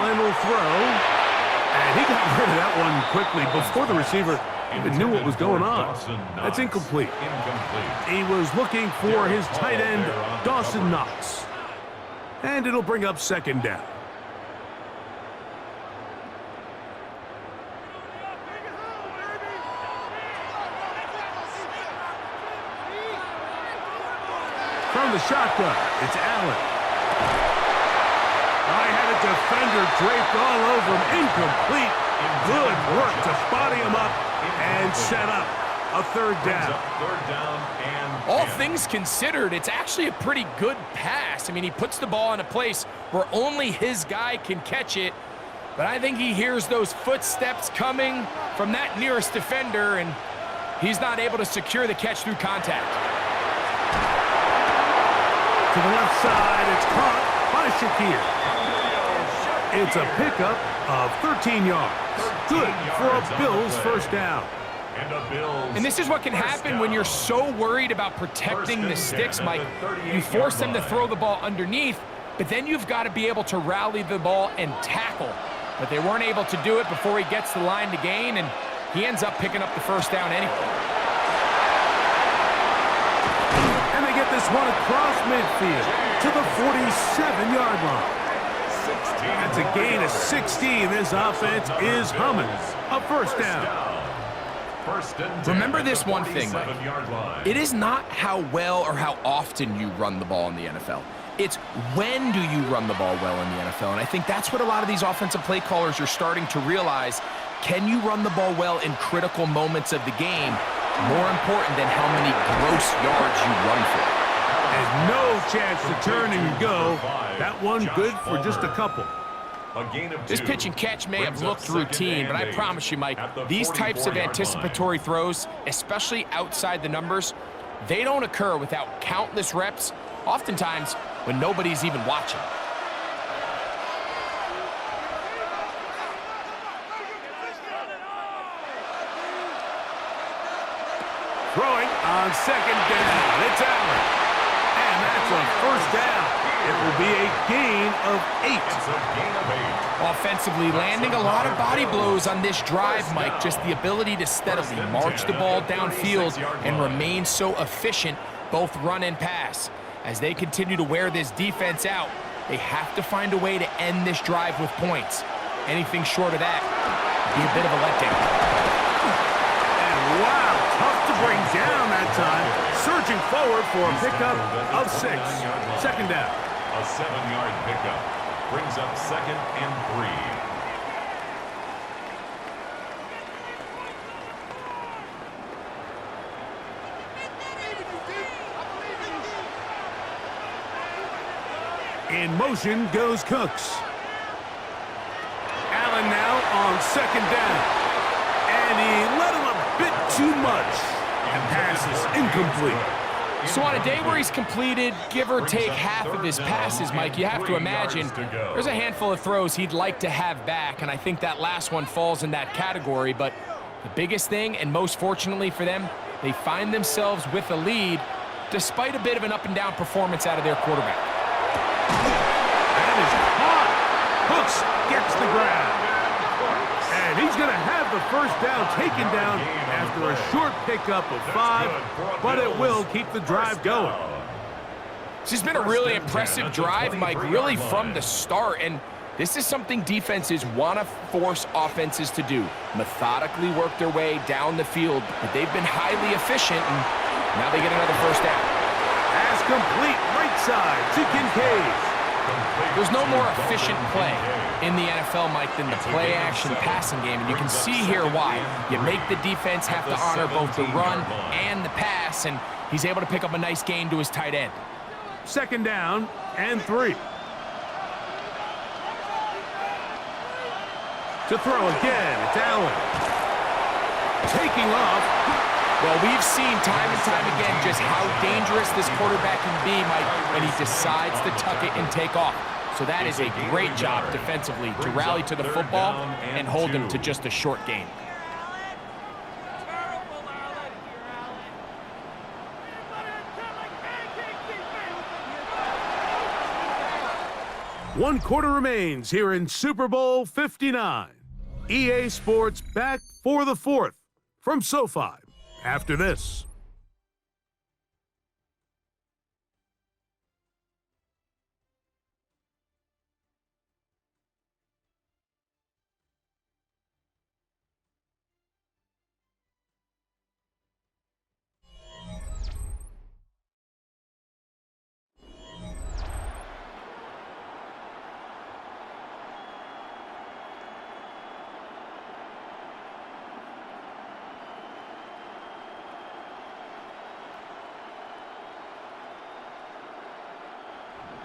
Will throw, and he got rid of that one quickly before the receiver even knew what was going on. That's incomplete. He was looking for his tight end, Dawson Knox. And it'll bring up 2nd down. the shotgun. It's Allen. I had a defender draped all over him. Incomplete. Good work to spotting him up and set up a third down. All things considered, it's actually a pretty good pass. I mean, he puts the ball in a place where only his guy can catch it. But I think he hears those footsteps coming from that nearest defender, and he's not able to secure the catch through contact. To the left side, it's caught by Shakir. It's a pickup of 13 yards. Good for a Bills first down. And this is what can happen when you're so worried about protecting the sticks, Mike. You force them to throw the ball underneath, but then you've got to be able to rally the ball and tackle. But they weren't able to do it before he gets the line to gain, and he ends up picking up the first down anyway. And they get this one across midfield to the 47-yard line. That's a gain of 16. This offense is humming. A first down. Remember this one thing, Mike. It is not how well or how often you run the ball in the NFL. It's when do you run the ball well in the NFL. And I think that's what a lot of these offensive play callers are starting to realize. Can you run the ball well in critical moments of the game? More important than how many gross yards you run for. And no chance to turn and go. That one good for just a couple. This pitch and catch may have looked routine, but I promise you, Mike, these types of anticipatory throws, especially outside the numbers, they don't occur without countless reps, oftentimes when nobody's even watching. Throwing on second down. It's Allen. And that's a first down. It will be a gain of 8. Offensively, landing a lot of body blows on this drive, Mike. Just the ability to steadily march the ball downfield and remain so efficient, both run and pass. As they continue to wear this defense out, they have to find a way to end this drive with points. Anything short of that would be a bit of a letdown. And wow, tough to bring down that time. Surging forward for a pickup of 6. Second down. A 7-yard pickup brings up 2nd and 3. In motion goes Cooks. Allen now on second down. And he let him a bit too much. And pass is incomplete. So on a day where he's completed, give or take half of his passes, Mike, you have to imagine there's a handful of throws he'd like to have back, and I think that last one falls in that category. But the biggest thing, and most fortunately for them, they find themselves with a lead despite a bit of an up-and-down performance out of their quarterback. That is caught. Hooks gets the grab. And he's going to have the first down taken down after a short pickup of 5, but it will keep the drive going. This has been a really impressive drive, Mike, really from the start, and this is something defenses want to force offenses to do. Methodically work their way down the field, but they've been highly efficient, and now they get another first down. Pass complete right side to Kincaid. There's no more efficient play in the NFL, Mike, than the play-action passing game, and you can see here why. You make the defense have to honor both the run and the pass, and he's able to pick up a nice gain to his tight end. Second down and 3. To throw again, it's Allen. Taking off. Well, we've seen time and time again just how dangerous this quarterback can be, Mike, when he decides to tuck it and take off. So that is a great job defensively to rally to the football and hold him to just a short gain. One quarter remains here in Super Bowl 59. EA Sports back for the 4th from SoFi after this.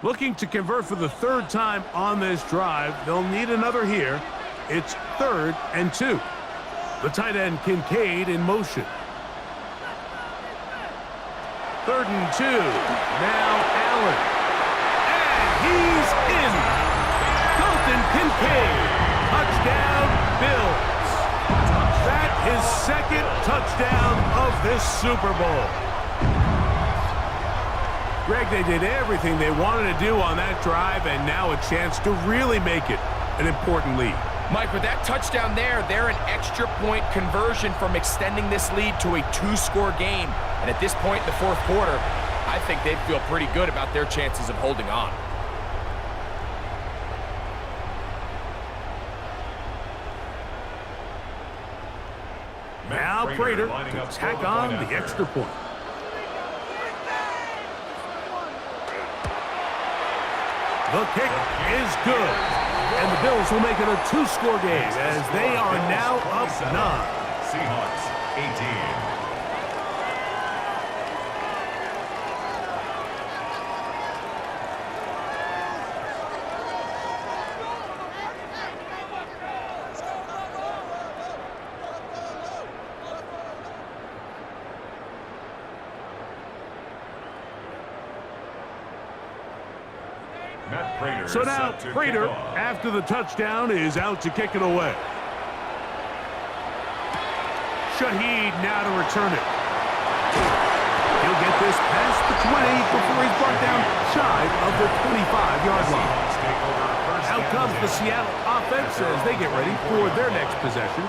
Looking to convert for the third time on this drive. They'll need another here. It's 3rd and 2. The tight end Kincaid in motion. 3rd and 2. Now Allen. And he's in. Dalton Kincaid. Touchdown, Bills. That is 2nd touchdown of this Super Bowl. Greg, they did everything they wanted to do on that drive, and now a chance to really make it an important lead. Mike, with that touchdown there, they're an extra point conversion from extending this lead to a 2-score game. And at this point in the 4th quarter, I think they'd feel pretty good about their chances of holding on. Now Prater to tack on the extra point. The kick is good. And the Bills will make it a 2-score game as they are now up 9. Seahawks 18. So now Prater, after the touchdown, is out to kick it away. Shaheed now to return it. He'll get this past the 20 before he's brought down shy of the 25-yard line. Out comes the Seattle offense as they get ready for their next possession.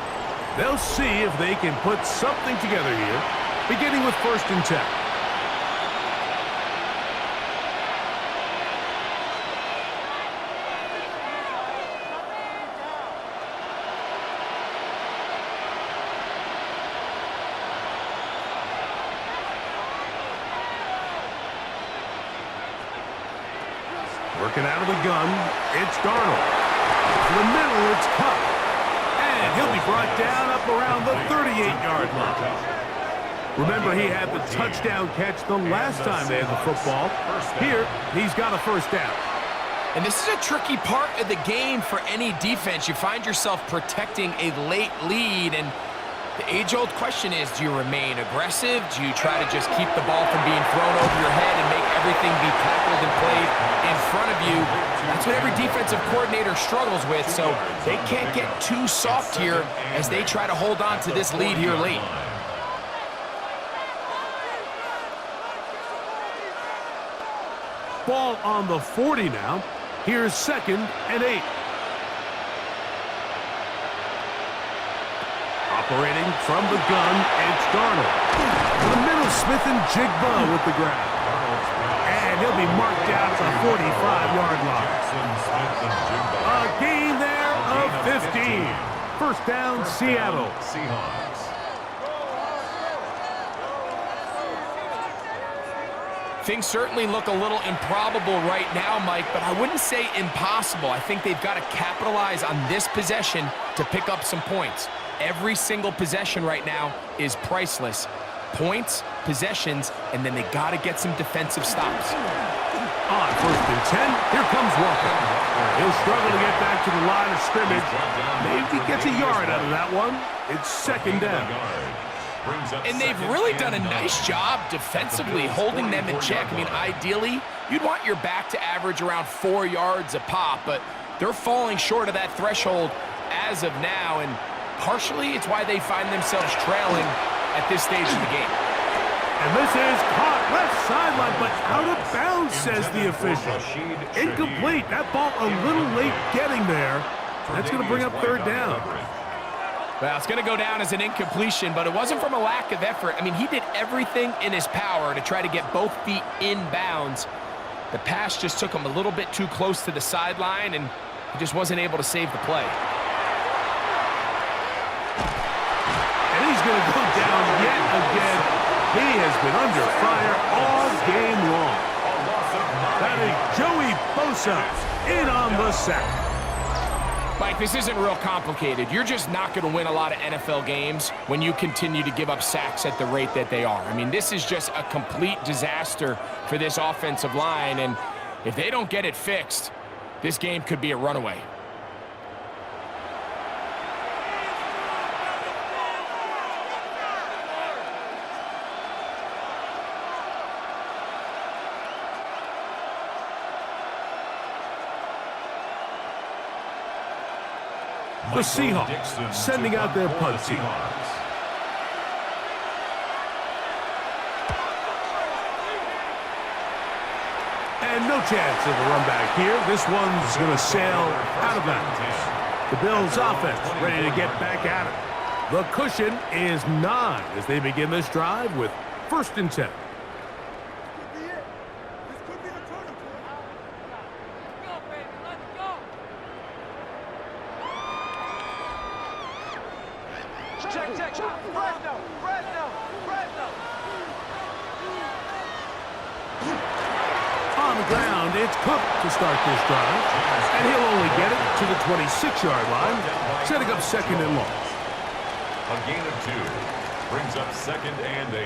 They'll see if they can put something together here, beginning with 1st and 10. Working out of the gun, it's Darnold. To the middle, it's Cup. And he'll be brought down up around the 38-yard line. Remember, he had the touchdown catch the last time they had the football. Here, he's got a 1st down. And this is a tricky part of the game for any defense. You find yourself protecting a late lead, and the age-old question is, do you remain aggressive? Do you try to just keep the ball from being thrown over your head and make everything be tackled and played in front of you? That's what every defensive coordinator struggles with, so they can't get too soft here as they try to hold on to this lead here late. Ball on the 40 now. Here's 2nd and 8. Operating from the gun, it's Darnold. To the middle, Smith and Jigba with the grab. And he'll be marked down at the 45-yard line. A gain there of 15. 1st down, Seattle. Seahawks. Things certainly look a little improbable right now, Mike, but I wouldn't say impossible. I think they've got to capitalize on this possession to pick up some points. Every single possession right now is priceless. Points, possessions, and then they got to get some defensive stops. On 1st and 10, here comes Walker. He'll struggle to get back to the line of scrimmage. Maybe gets a yard out of that one. It's 2nd down. And they've really done a nice job defensively holding them in check. I mean, ideally, you'd want your back to average around 4 yards a pop, but they're falling short of that threshold as of now, and partially it's why they find themselves trailing at this stage of the game. And this is caught left sideline, but out of bounds, says the official. Incomplete. That ball a little late getting there. That's going to bring up 3rd down. Well, it's going to go down as an incompletion, but it wasn't from a lack of effort. I mean, he did everything in his power to try to get both feet in bounds. The pass just took him a little bit too close to the sideline, and he just wasn't able to save the play. And he's going to go down yet again. He has been under fire all game long. That is Joey Bosa in on the sack. Mike, this isn't real complicated. You're just not going to win a lot of NFL games when you continue to give up sacks at the rate that they are. I mean, this is just a complete disaster for this offensive line, and If they don't get it fixed, this game could be a runaway. The Seahawks sending out their punt team. And no chance of a run back here. This one's going to sail out of bounds. The Bills offense ready to get back at it. The cushion is 9 as they begin this drive with 1st and 10. On the ground, it's Cook to start this drive, and he'll only get it to the 26-yard line, setting up 2nd and long. A gain of 2 brings up 2nd and 8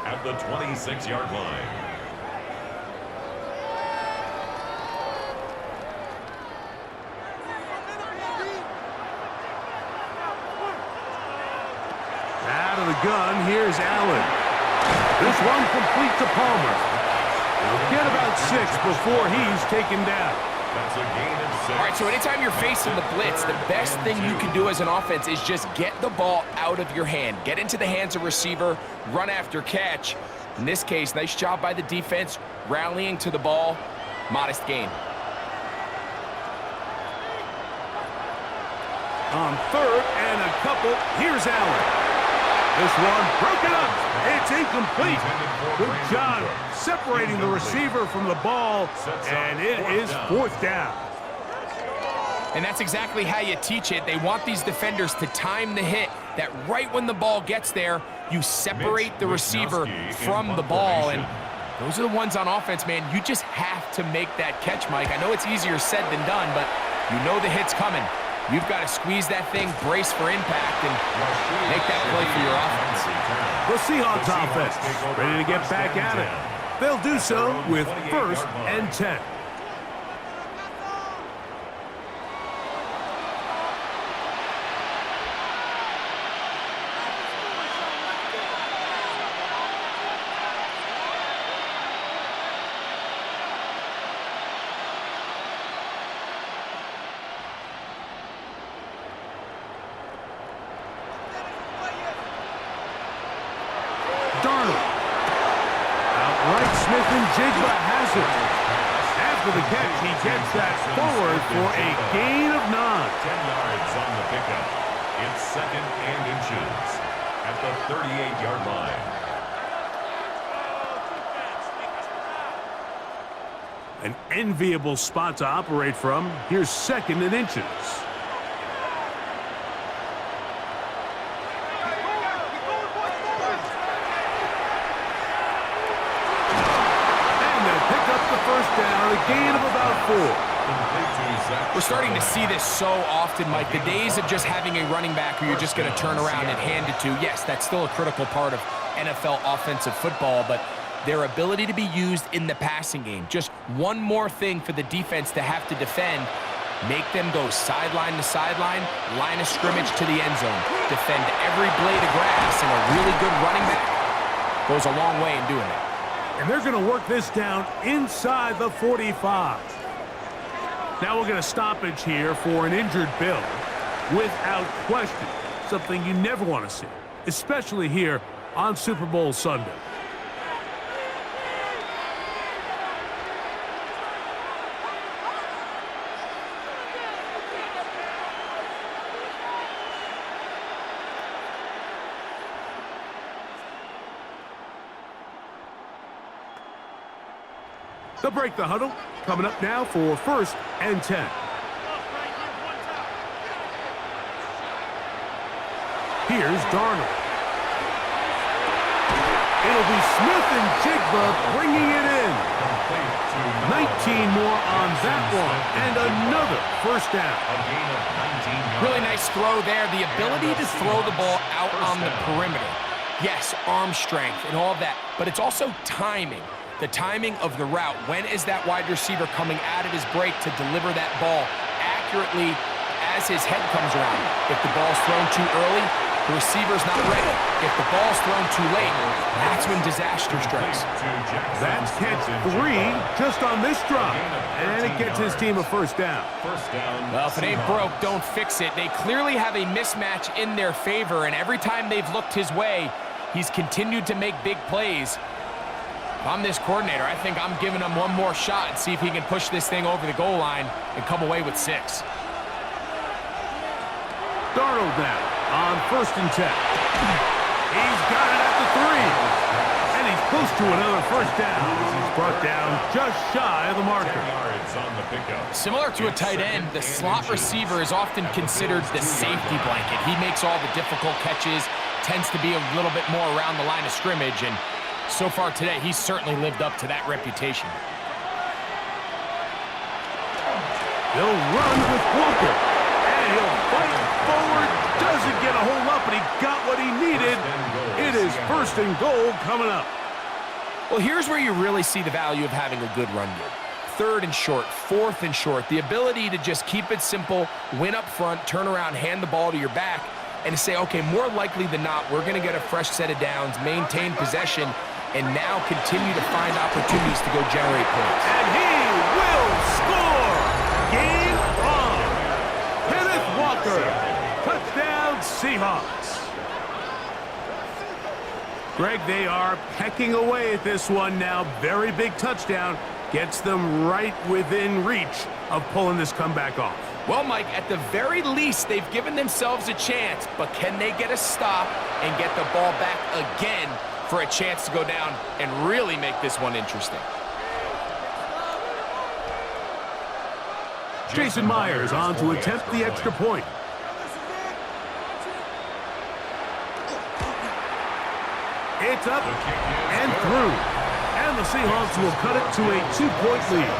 at the 26-yard line. Out of the gun, here's Allen. This one complete to Palmer. He'll get about 6 before he's taken down. That's a gain of 6. All right, so anytime you're facing the blitz, the best thing you can do as an offense is just get the ball out of your hand. Get into the hands of receiver, run after catch. In this case, nice job by the defense, rallying to the ball. Modest gain. On 3rd and a couple, here's Allen. This one broken up. It's incomplete. Good job separating the receiver from the ball, and it is 4th down. And that's exactly how you teach it. They want these defenders to time the hit, that right when the ball gets there, you separate the receiver from the ball. And those are the ones on offense, man. You just have to make that catch, Mike. I know it's easier said than done, but you know the hit's coming. You've got to squeeze that thing, brace for impact, and make that play for your offense. The Seahawks offense ready to get back at it. They'll do so with 1st and 10. Jigba has it. After the catch, he gets that forward for a gain of 9. 10 yards on the pickup. It's 2nd and inches at the 38-yard line. An enviable spot to operate from. Here's 2nd and inches. First down, a gain of about 4. We're starting to see this so often, Mike. The days of just having a running back who you're just going to turn around and hand it to, yes, that's still a critical part of NFL offensive football, but their ability to be used in the passing game, just one more thing for the defense to have to defend, make them go sideline to sideline, line of scrimmage to the end zone, defend every blade of grass, and a really good running back goes a long way in doing that. And they're going to work this down inside the 45. Now we're going to stoppage here for an injured Bill. Without question, something you never want to see, especially here on Super Bowl Sunday. They'll break the huddle. Coming up now for 1st and 10. Here's Darnold. It'll be Smith and Jigba bringing it in. 19 more on that one, and another 1st down. Really nice throw there. The ability to throw the ball out on the perimeter. Yes, arm strength and all of that, but it's also timing. The timing of the route. When is that wide receiver coming out of his break to deliver that ball accurately as his head comes around? If the ball's thrown too early, the receiver's not ready. If the ball's thrown too late, that's when disaster strikes. That's catch 3 just on this drop. And it gets his team a first down. Well, if it ain't broke, don't fix it. They clearly have a mismatch in their favor, and every time they've looked his way, he's continued to make big plays. If I'm this coordinator, I think I'm giving him one more shot and see if he can push this thing over the goal line and come away with 6. Darnold now on 1st and 10. He's got it at the 3. And he's close to another first down. He's brought down just shy of the marker. Similar to a tight end, the slot receiver is often considered the safety blanket. He makes all the difficult catches, tends to be a little bit more around the line of scrimmage, and so far today, he's certainly lived up to that reputation. He'll run with Walker, and he'll fight forward. Doesn't get a hold up, but he got what he needed. It is 1st and goal coming up. Well, here's where you really see the value of having a good run game. 3rd and short, 4th and short, the ability to just keep it simple, win up front, turn around, hand the ball to your back, and to say, okay, more likely than not, we're going to get a fresh set of downs, maintain possession, and now continue to find opportunities to go generate points. And he will score! Game on! Kenneth Walker! Touchdown, Seahawks! Greg, they are pecking away at this one now. Very big touchdown. Gets them right within reach of pulling this comeback off. Well, Mike, at the very least, they've given themselves a chance, but can they get a stop and get the ball back again for a chance to go down and really make this one interesting? Jason Myers on to attempt the extra point. It's up and through. And the Seahawks will cut it to a 2-point lead.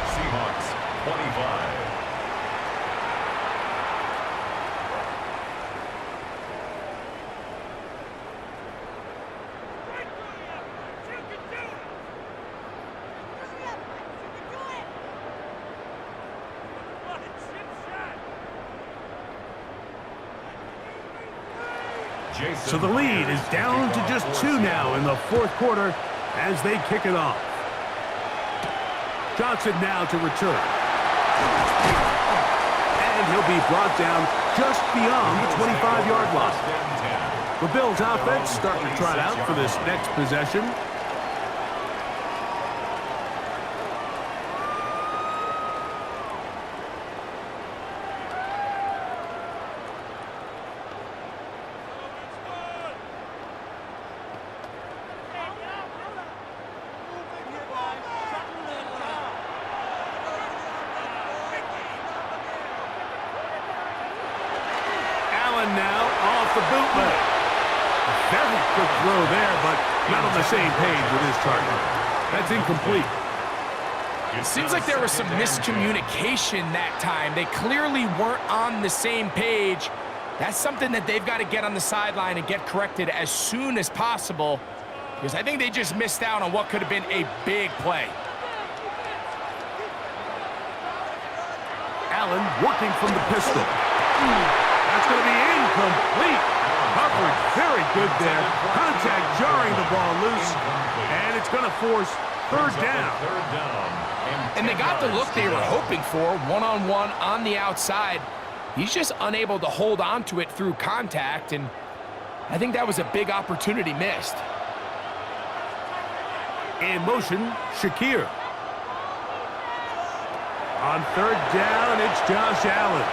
Seahawks 25. So the lead is down to just 2 now in the 4th quarter as they kick it off. Johnson now to return. And he'll be brought down just beyond the 25-yard line. The Bills offense starting to trot out for this next possession. Now off the bootleg. A very quick throw there, but not on the same page with his target. That's incomplete. It seems like there was some miscommunication that time. They clearly weren't on the same page. That's something that they've got to get on the sideline and get corrected as soon as possible, because I think they just missed out on what could have been a big play. Allen working from the pistol. That's going to be incomplete. Coverage very good there. Contact jarring the ball loose. And it's going to force 3rd down. And they got the look they were hoping for, one-on-one on the outside. He's just unable to hold on to it through contact, and I think that was a big opportunity missed. In motion, Shakir. On 3rd down, it's Josh Allen.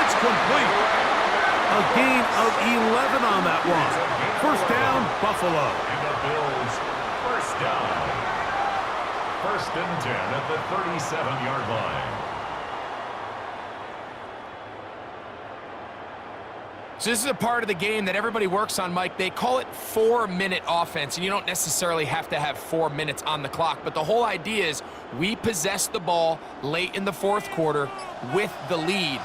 It's complete. A gain of 11 on that one. 1st down, Buffalo. And the Bills, 1st down. 1st and 10 at the 37-yard line. So this is a part of the game that everybody works on, Mike. They call it 4-minute offense, and you don't necessarily have to have 4 minutes on the clock, but the whole idea is we possess the ball late in the 4th quarter with the lead.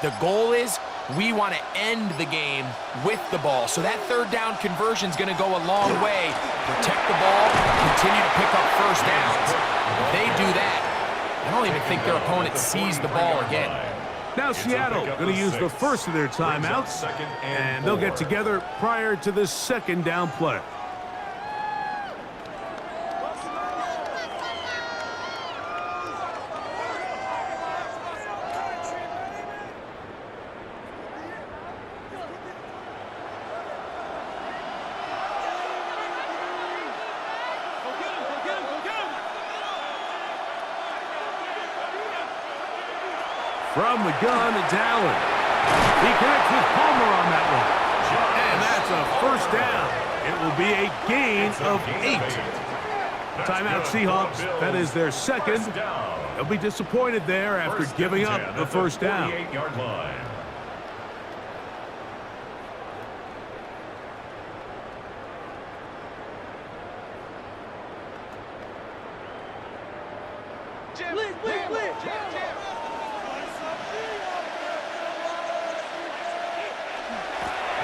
The goal is we want to end the game with the ball. So that third down conversion is going to go a long way. Protect the ball, continue to pick up first downs. If they do that, I don't even think their opponent sees the ball again. Now Seattle going to use the first of their timeouts, and they'll get together prior to the second down play. From the gun, it's Allen. He connects with Palmer on that one. And that's a first down. It will be a gain of 8. Timeout Seahawks. That is their second. They'll be disappointed there after giving up the first down.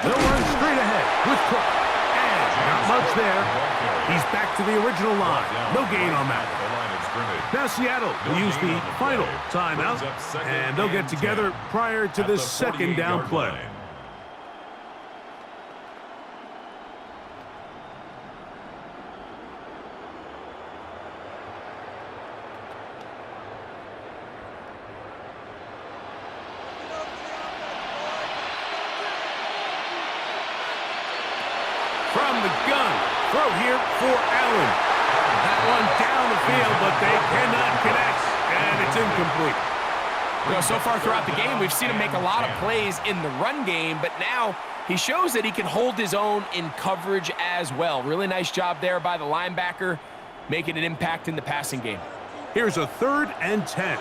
They'll run straight ahead with Cook. And not much there. He's back to the original line. No gain on that one. Now Seattle will use the final timeout, and they'll get together prior to the second down play. From the gun, throw here for Allen. That one down the field, but they cannot connect, and it's incomplete. You know, so far throughout the game, we've seen him make a lot of plays in the run game, but now he shows that he can hold his own in coverage as well. Really nice job there by the linebacker, making an impact in the passing game. Here's a 3rd and 10.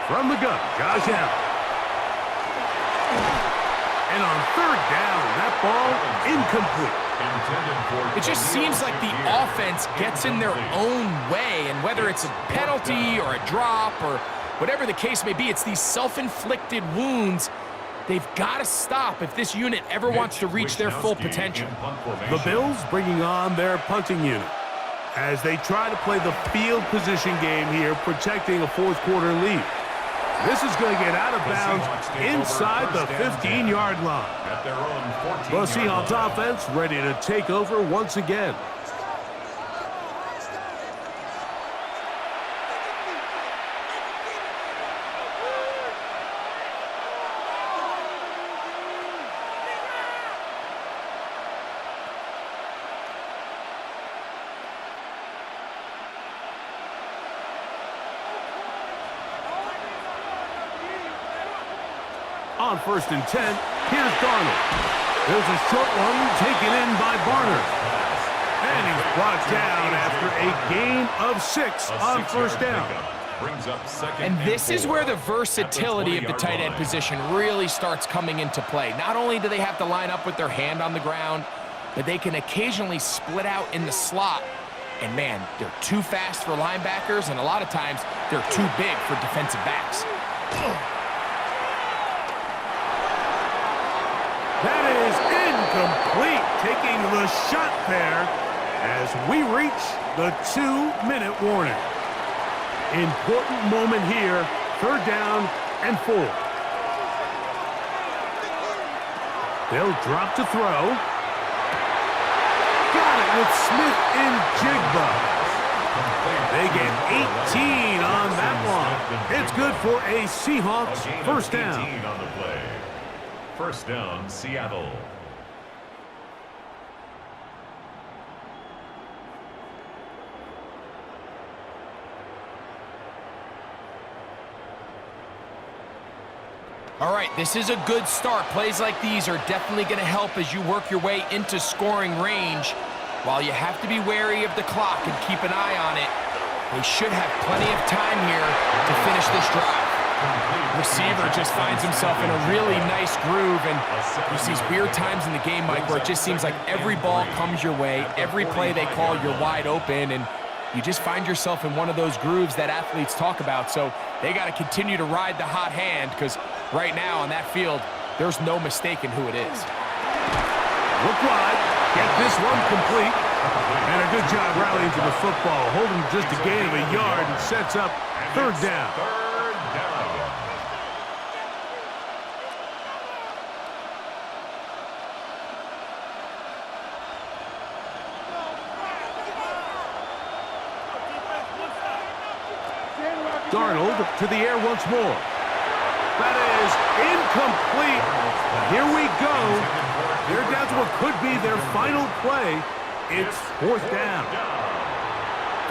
From the gun, Josh Allen. And on 3rd down, that ball incomplete. It just seems like the offense gets in their own way, and whether it's a penalty or a drop or whatever the case may be, it's these self-inflicted wounds they've got to stop if this unit ever wants to reach their full potential. The Bills bringing on their punting unit as they try to play the field position game here, protecting a 4th quarter lead. This is going to get out of bounds inside the 15-yard line. The Seahawks offense ready to take over once again. On 1st and 10, here's Darnold. There's a short one taken in by Barner. And he's brought down after a gain of 6 on 1st down. And this is where the versatility of the tight end position really starts coming into play. Not only do they have to line up with their hand on the ground, but they can occasionally split out in the slot. And man, they're too fast for linebackers, and a lot of times they're too big for defensive backs. That is incomplete, taking the shot there as we reach the 2-minute warning. Important moment here, 3rd down and 4. They'll drop to throw. Got it with Smith and Jigba. They get 18 on that one. It's good for a Seahawks 1st down. On the play. 1st down, Seattle. All right, this is a good start. Plays like these are definitely going to help as you work your way into scoring range. While you have to be wary of the clock and keep an eye on it, they should have plenty of time here to finish this drive. Receiver just finds himself in a really nice groove, and there's these weird times in the game, Mike, where it just seems like every ball comes your way, every play they call, you're wide open, and you just find yourself in one of those grooves that athletes talk about. So they got to continue to ride the hot hand, because right now on that field, there's no mistaking who it is. Look wide, get this one complete, and a good job rallying to the football, holding just a gain of a yard and sets up third down. Darnold to the air once more. That is incomplete. Here we go. They're down to what could be their final play. It's fourth down.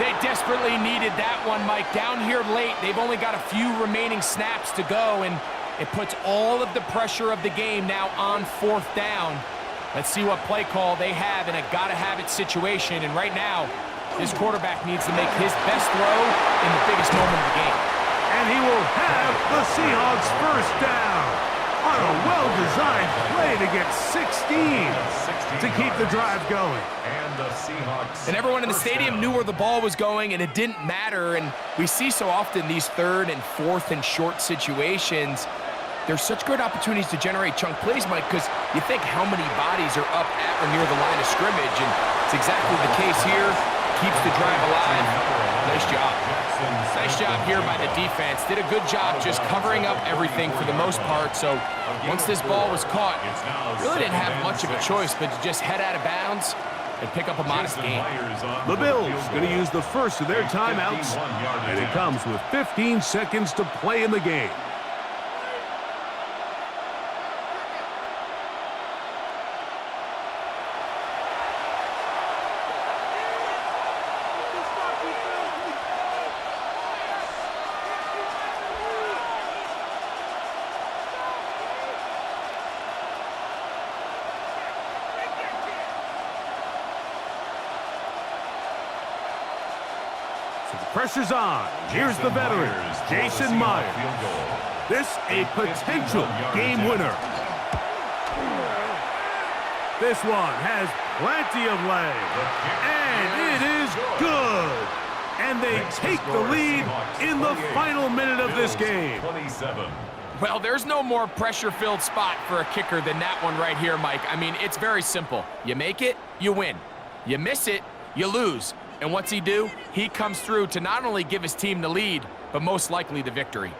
They desperately needed that one, Mike. Down here late, they've only got a few remaining snaps to go, and it puts all of the pressure of the game now on fourth down. Let's see what play call they have in a gotta-have-it situation, and right now, this quarterback needs to make his best throw in the biggest moment of the game. And he will have the Seahawks first down on a well-designed play to get 16 to keep the drive going. And everyone in the stadium knew where the ball was going, and it didn't matter. And we see so often these third and fourth and short situations. There's such good opportunities to generate chunk plays, Mike, because you think how many bodies are up at or near the line of scrimmage, and it's exactly the case here. Keeps the drive alive. Nice job. Nice job here by the defense. Did a good job just covering up everything for the most part. So once this ball was caught, really didn't have much of a choice but to just head out of bounds and pick up a modest gain. The Bills going to use the first of their timeouts, and it comes with 15 seconds to play in the game. Pressure's on. Here's the veteran, Jason Myers. This a potential game winner. This one has plenty of leg. And it is good. And they take the lead in the final minute of this game. Well, there's no more pressure-filled spot for a kicker than that one right here, Mike. I mean, it's very simple. You make it, you win. You miss it, you lose. And what's he do? He comes through to not only give his team the lead, but most likely the victory.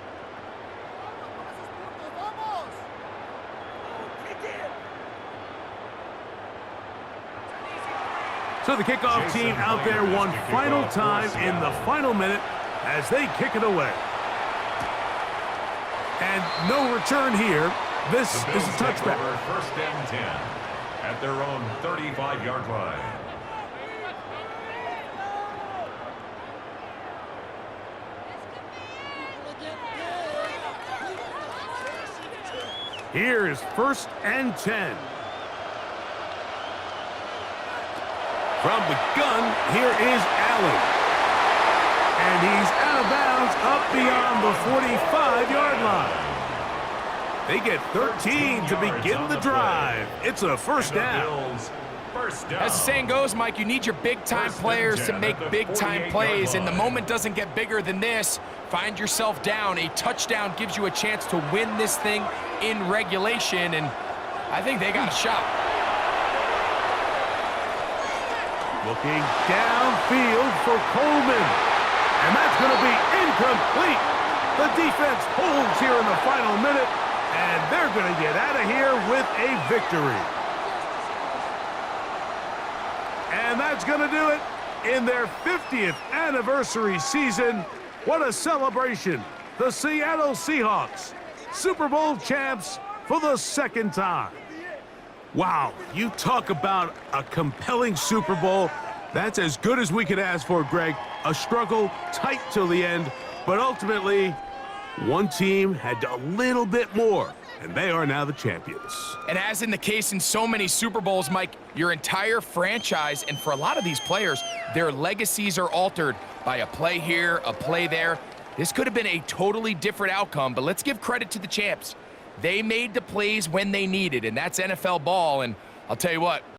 So the kickoff team out there one final time in the final minute as they kick it away. And no return here. This is a touchback. First and 10 at their own 35-yard line. Here is first and 10. From the gun, here is Allen. And he's out of bounds up beyond the 45-yard line. They get 13 to begin the drive. It's a first down. As the saying goes, Mike, you need your big-time players to make big-time plays, and the moment doesn't get bigger than this. Find yourself down. A touchdown gives you a chance to win this thing in regulation, and I think they got a shot. Looking downfield for Coleman, and that's going to be incomplete. The defense holds here in the final minute, and they're going to get out of here with a victory. And that's going to do it in their 50th anniversary season. What a celebration. The Seattle Seahawks, Super Bowl champs for the second time. Wow, you talk about a compelling Super Bowl. That's as good as we could ask for, Greg. A struggle, tight till the end, but ultimately, one team had a little bit more, and they are now the champions. And as in the case in so many Super Bowls, Mike, your entire franchise, and for a lot of these players, their legacies are altered by a play here, a play there. This could have been a totally different outcome, but let's give credit to the champs. They made the plays when they needed, and that's NFL ball, and I'll tell you what,